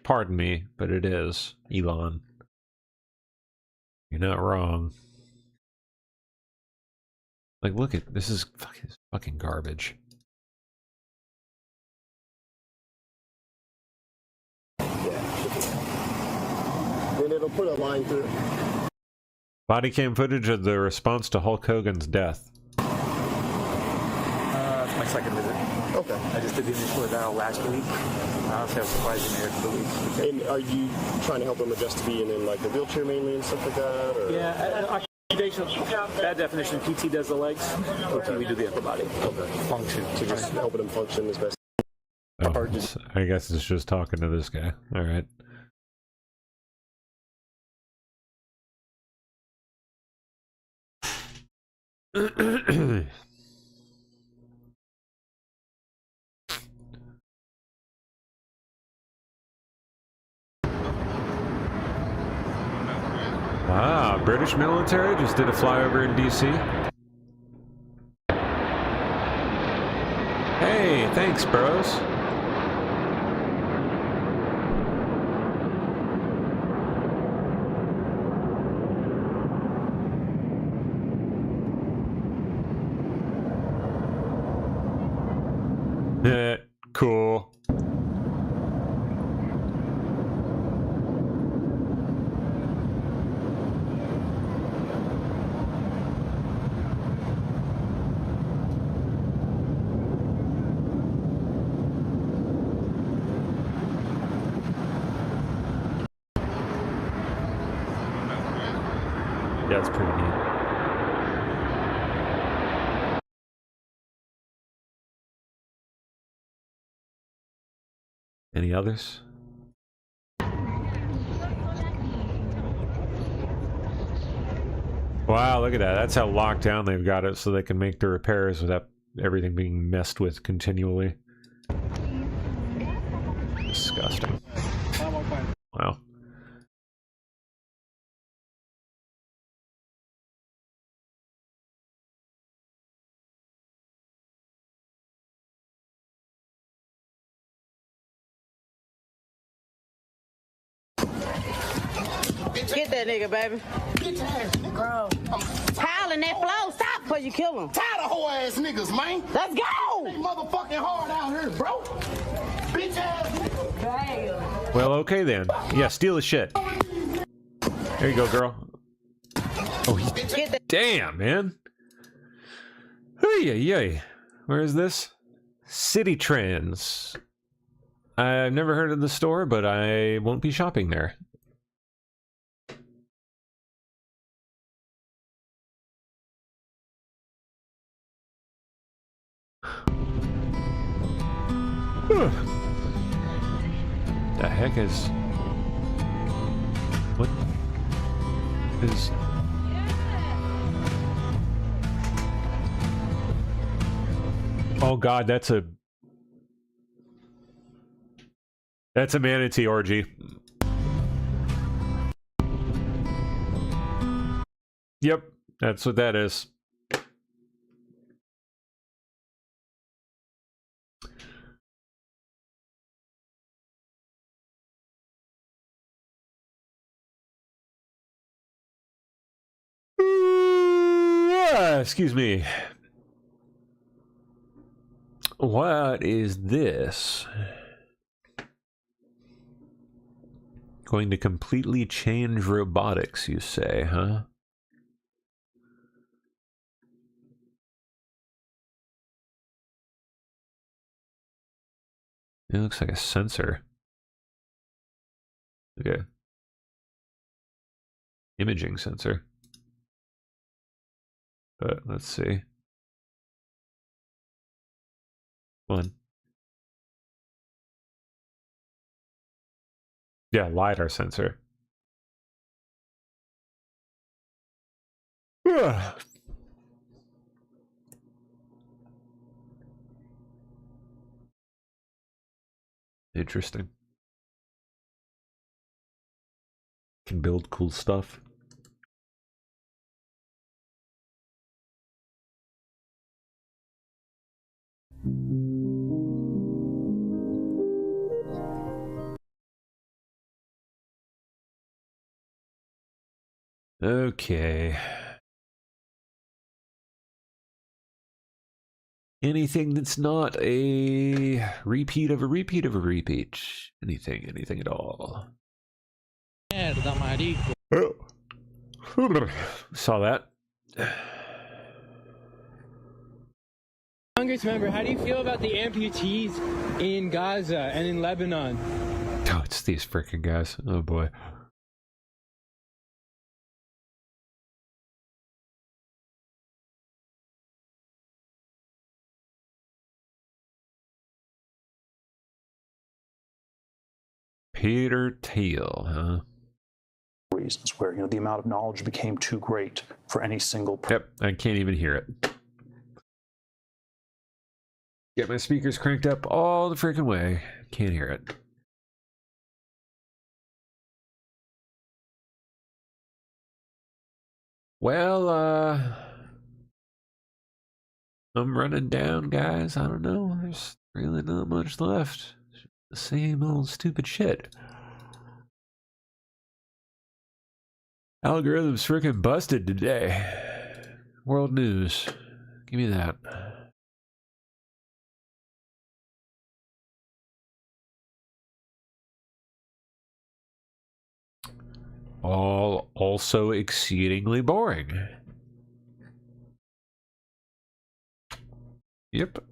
Pardon me, but it is, Elon. You're not wrong. Like, look at this is fucking garbage. Yeah. Then it'll put a line through. Body cam footage of the response to Hulk Hogan's death. It's my second visit. Okay. I just did the initial eval last week. Honestly, I was surprised in there for the week. And are you trying to help them adjust to being in like a wheelchair mainly and stuff like that? Or? Yeah, occupation, bad definition. PT does the legs. OT, we do the upper body. Okay. Function. So just helping them function as best. Oh, I guess it's just talking to this guy. All right. Wow, British military just did a flyover in DC. Hey, thanks, bros. Cool. Yeah, it's pretty neat. Any others? Wow, look at that. That's how locked down they've got it so they can make the repairs without everything being messed with continually. Disgusting. Wow. Get that nigga, baby. Get your ass, nigga. Bro. Piling that flow. Stop before you kill him. Tired of whole ass niggas, man. Let's go. They motherfucking hard out here, bro. Bitch ass nigga. Damn. Well, okay then. Yeah, steal his shit. There you go, girl. Oh, damn, man. Hey. Where is this? City Trends. I've never heard of the store, but I won't be shopping there. The heck is... What is... Oh god, that's a manatee orgy. Yep, that's what that is. Excuse me. What is this? Going to completely change robotics, you say, huh? It looks like a sensor. Okay. Imaging sensor. But let's see. One. Yeah, LiDAR sensor. Interesting. Can build cool stuff. Okay. Anything that's not a repeat of a repeat of a repeat. Anything at all. Oh. Saw that. Congress member, how do you feel about the amputees in Gaza and in Lebanon? Oh, it's these freaking guys. Oh boy. Peter Thiel, huh? reasons, where the amount of knowledge became too great for any single person. Yep, I can't even hear it. Get my speakers cranked up all the freaking way. Can't hear it. Well, I'm running down, guys. I don't know. There's really not much left. The same old stupid shit. Algorithm's freaking busted today. World news. Give me that. All also exceedingly boring. Yep.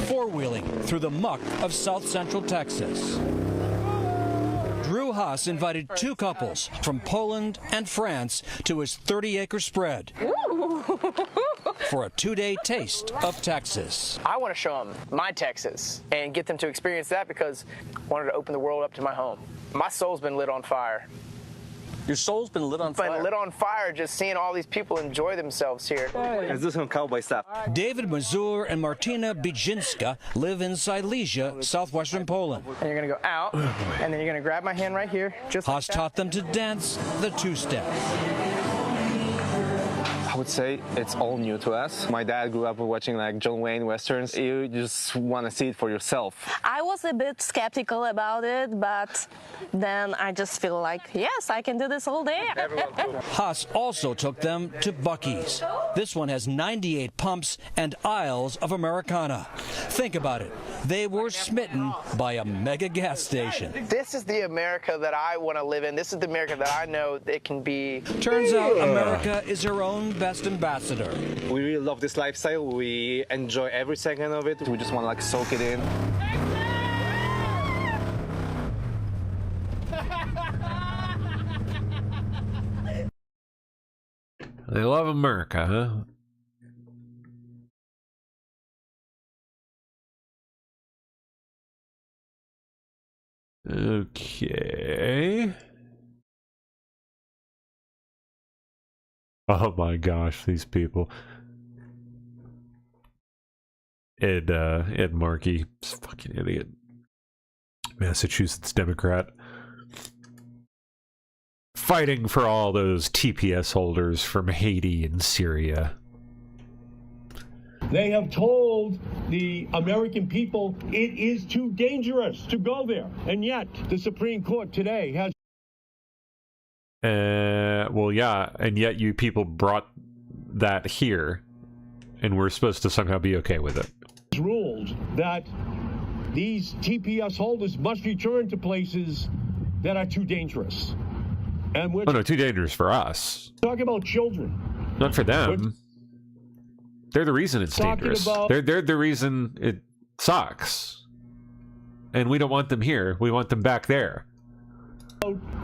Four-wheeling through the muck of South Central Texas. Drew Haas invited two couples from Poland and France to his 30-acre spread for a 2-day taste of Texas. I want to show them my Texas and get them to experience that because I wanted to open the world up to my home. My soul's been lit on fire. Your soul's been lit on fire? Been lit on fire just seeing all these people enjoy themselves here. Let's do some cowboy stuff. David Mazur and Martina Bijinska live in Silesia, southwestern Poland. And you're going to go out, and then you're going to grab my hand right here. Just Haas taught them to dance the two-step. I would say it's all new to us. My dad grew up watching like John Wayne westerns. You just want to see it for yourself. I was a bit skeptical about it, but then I just feel like, yes, I can do this all day. Haas also took them to Buc-ee's. This one has 98 pumps and aisles of Americana. Think about it. They were smitten by a mega gas station. This is the America that I want to live in. This is the America that I know it can be. Turns out America is her own best ambassador. We really love this lifestyle. We enjoy every second of it. We just want to like soak it in. They love America, huh? Okay. Oh my gosh, these people. Ed Markey, fucking idiot. Massachusetts Democrat. Fighting for all those TPS holders from Haiti and Syria. They have told the American people it is too dangerous to go there. And yet, the Supreme Court today has... Well, yeah, and yet you people brought that here, and we're supposed to somehow be okay with it. ...ruled that these TPS holders must return to places that are too dangerous. And we're no, too dangerous for us. Talking about children. Not for them. They're the reason it's dangerous. They're the reason it sucks. And we don't want them here. We want them back there.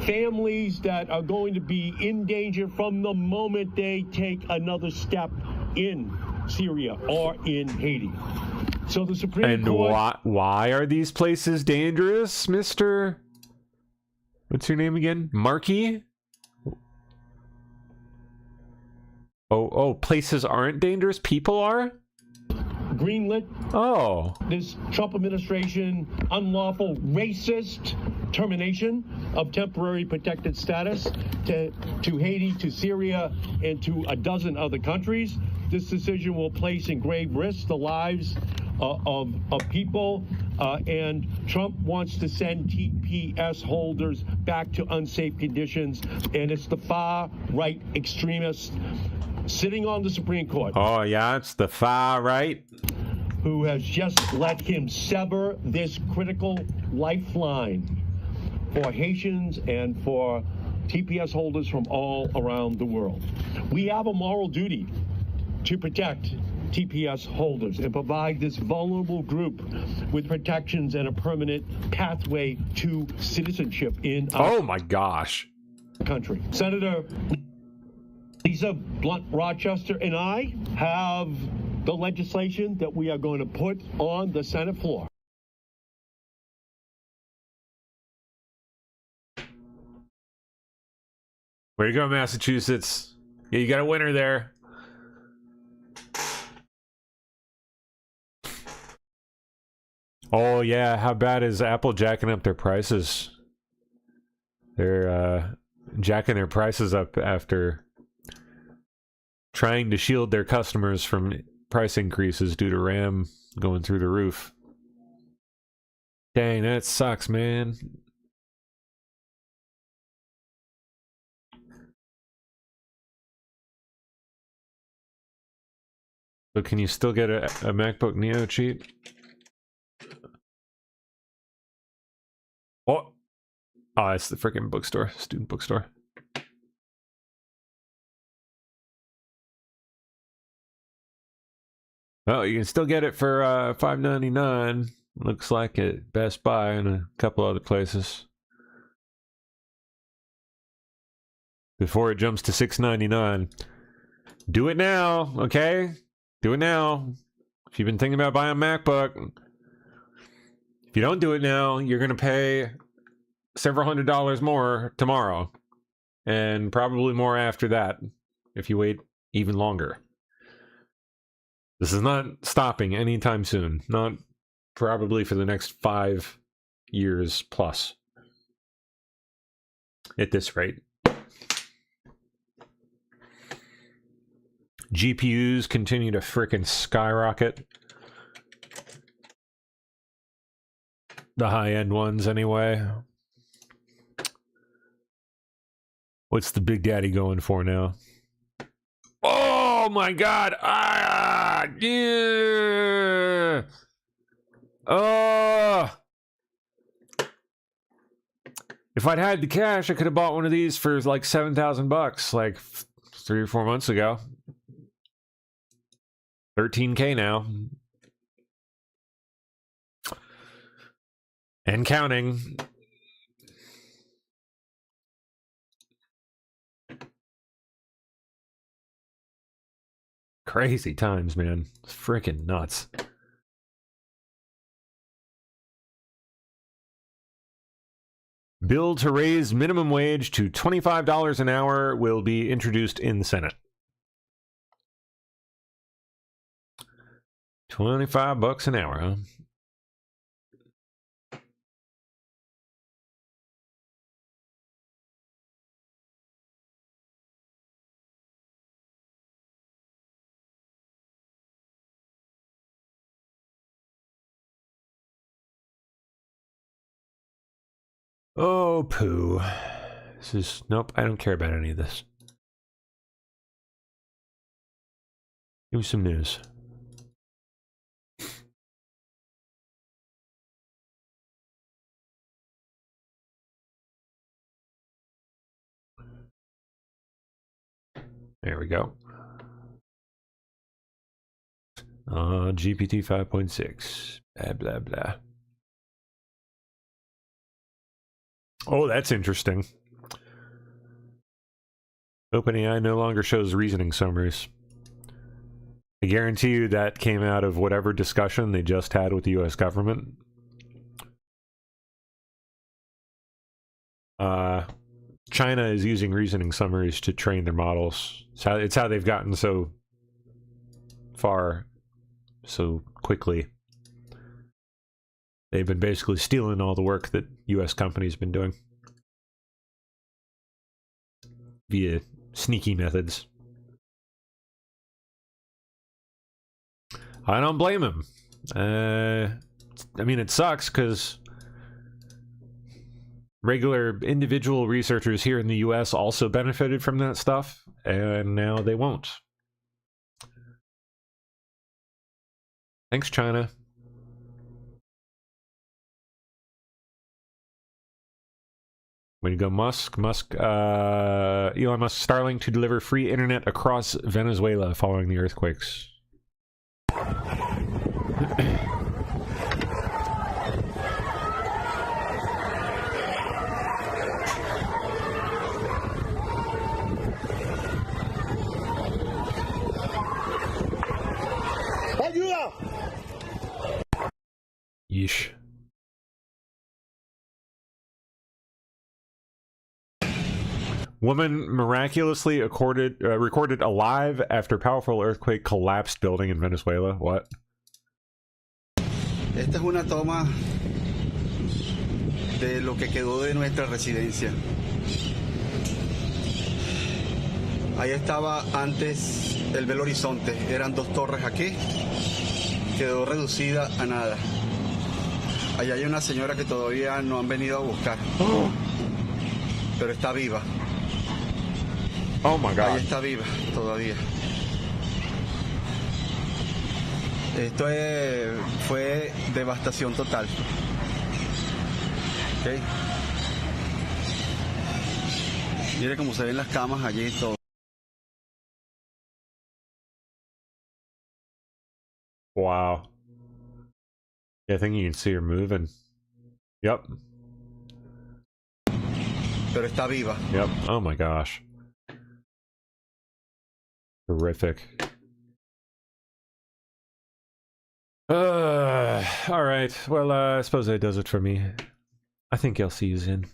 Families that are going to be in danger from the moment they take another step in Syria or in Haiti. So the Supreme Court... And why are these places dangerous, Mr.? What's your name again? Markey? Oh, places aren't dangerous? People are? Greenlit. Oh. This Trump administration unlawful racist termination of temporary protected status to Haiti, to Syria, and to a dozen other countries. This decision will place in grave risk the lives of people, and Trump wants to send TPS holders back to unsafe conditions, and it's the far-right extremists sitting on the Supreme Court. Oh, yeah, it's the far-right. Who has just let him sever this critical lifeline for Haitians and for TPS holders from all around the world. We have a moral duty to protect TPS holders and provide this vulnerable group with protections and a permanent pathway to citizenship in our my gosh country. Senator Lisa Blunt Rochester and I have the legislation that we are going to put on the Senate floor. Way to go, Massachusetts. Yeah, you got a winner there. Oh, yeah. How bad is Apple jacking up their prices? They're jacking their prices up after trying to shield their customers from price increases due to RAM going through the roof. Dang, that sucks, man. So can you still get a MacBook Neo cheap? Oh, it's the freaking bookstore, student bookstore. Oh, you can still get it for $5.99. Looks like at Best Buy and a couple other places. Before it jumps to $6.99. Do it now, okay? Do it now. If you've been thinking about buying a MacBook, if you don't do it now, you're going to pay several $100s more tomorrow. And probably more after that, if you wait even longer. This is not stopping anytime soon. Not probably for the next 5 years plus. At this rate. GPUs continue to frickin' skyrocket. The high-end ones, anyway. What's the Big Daddy going for now? Oh my god! Ah! Yeah! Oh! If I'd had the cash, I could have bought one of these for like $7,000, like 3 or 4 months ago. $13K now. And counting. Crazy times, man. Freaking nuts. Bill to raise minimum wage to $25 an hour will be introduced in the Senate. $25 an hour, huh? Oh, poo. This is... Nope, I don't care about any of this. Give me some news. There we go. GPT 5.6. Blah, blah, blah. Oh, that's interesting. OpenAI no longer shows reasoning summaries. I guarantee you that came out of whatever discussion they just had with the US government. China is using reasoning summaries to train their models. It's how they've gotten so far so quickly. They've been basically stealing all the work that US companies have been doing via sneaky methods. I don't blame him. I mean, it sucks because regular individual researchers here in the US also benefited from that stuff, and now they won't. Thanks, China. Way to go, Musk. Elon Musk Starlink to deliver free internet across Venezuela following the earthquakes. Yeesh. Woman miraculously recorded alive after powerful earthquake collapsed building in Venezuela. What? Esta es una toma de lo que quedó de nuestra residencia. Ahí estaba antes el Belo Horizonte. Eran 2 torres aquí. Quedó reducida a nada. Allá hay una señora que todavía no han venido a buscar. Pero está viva. Oh my God. Ahí está viva todavía. Esto fue devastación total. Okay. Mire cómo se ven las camas allí y todo. Wow. Yeah, I think you can see her moving. Yep. Pero está viva. Yep. Oh my gosh. Horrific. All right. Well, I suppose that does it for me. I think I'll see you in.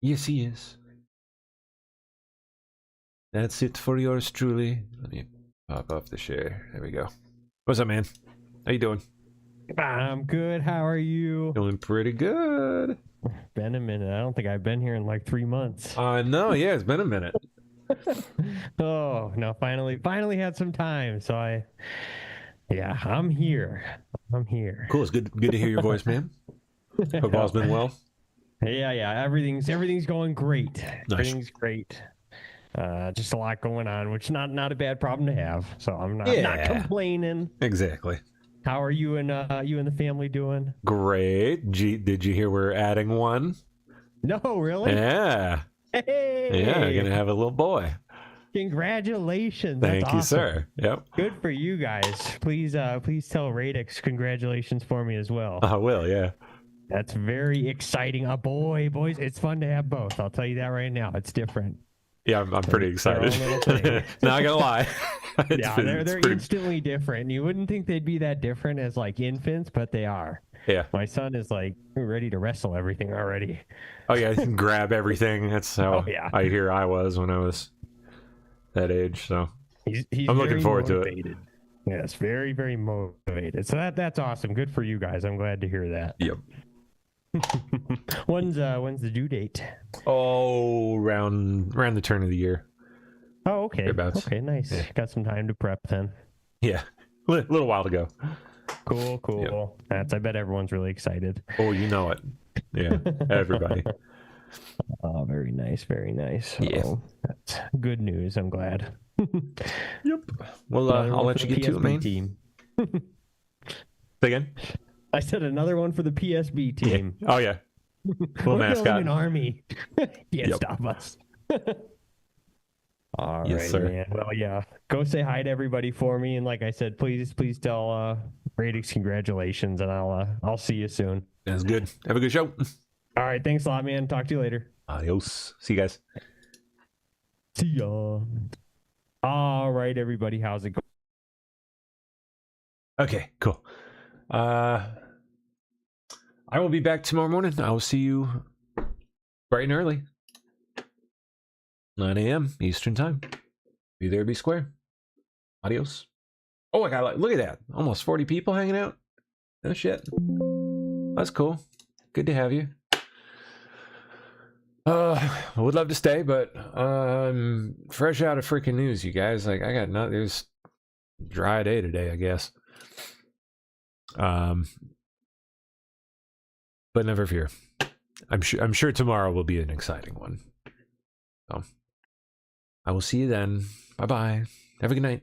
Yes, he is. That's it for yours truly. Let me pop off the share. There we go. What's up, man? How you doing? I'm good. How are you? Doing pretty good. Been a minute. I don't think I've been here in like 3 months. No, yeah, it's been a minute. Oh, no, finally had some time. So I'm here. I'm here. Cool. It's good to hear your voice, man. Hope all's been well. Yeah. Everything's going great. Nice. Everything's great. Just a lot going on, which not a bad problem to have. So I'm not complaining. Exactly. How are you and the family doing? Great. Did you hear we're adding one? No, really? Yeah. Hey. Yeah, gonna have a little boy. Congratulations. Thank That's you, awesome. sir. Yep. Good for you guys. Please tell Radix congratulations for me as well. I will, yeah. That's very exciting. A boy, boys. It's fun to have both. I'll tell you that right now. It's different. Yeah, I'm pretty excited. Not gonna lie. They're instantly different. You wouldn't think they'd be that different as like infants, but they are. Yeah. My son is like ready to wrestle everything already. Oh yeah, he can grab everything. That's how I hear I was when I was that age. So he's I'm looking forward to it. Yes, very, very motivated. So that's awesome. Good for you guys. I'm glad to hear that. Yep. When's the due date? Oh, around the turn of the year. Oh, okay. Thereabouts. Okay, nice. Yeah. Got some time to prep then. Yeah, little while to go. Cool. Yep. I bet everyone's really excited. Oh, you know it. Yeah, everybody. Oh, very nice, very nice. Yeah. Oh, that's good news. I'm glad. Yep. Well, I'll let you get to it, man. Team. Say again? I said another one for the PSB team. Yeah. Oh yeah. We're mascot. building an army. Can't stop us. All right, Yes, sir. man. Well, yeah. Go say hi to everybody for me, and like I said, please tell Radix congratulations, and I'll see you soon. That's good. Have a good show. All right, thanks a lot, man. Talk to you later. Adios. See you guys. See ya. All right, everybody. How's it going? Okay, cool. I will be back tomorrow morning. I will see you bright and early. 9 a.m. Eastern time. Be there, be square. Adios. Oh, I got look at that. Almost 40 people hanging out. No shit. That's cool. Good to have you. I would love to stay, but fresh out of freaking news, you guys. Like I got there's a dry day today, I guess. But never fear. I'm sure tomorrow will be an exciting one. So I will see you then. Bye bye. Have a good night.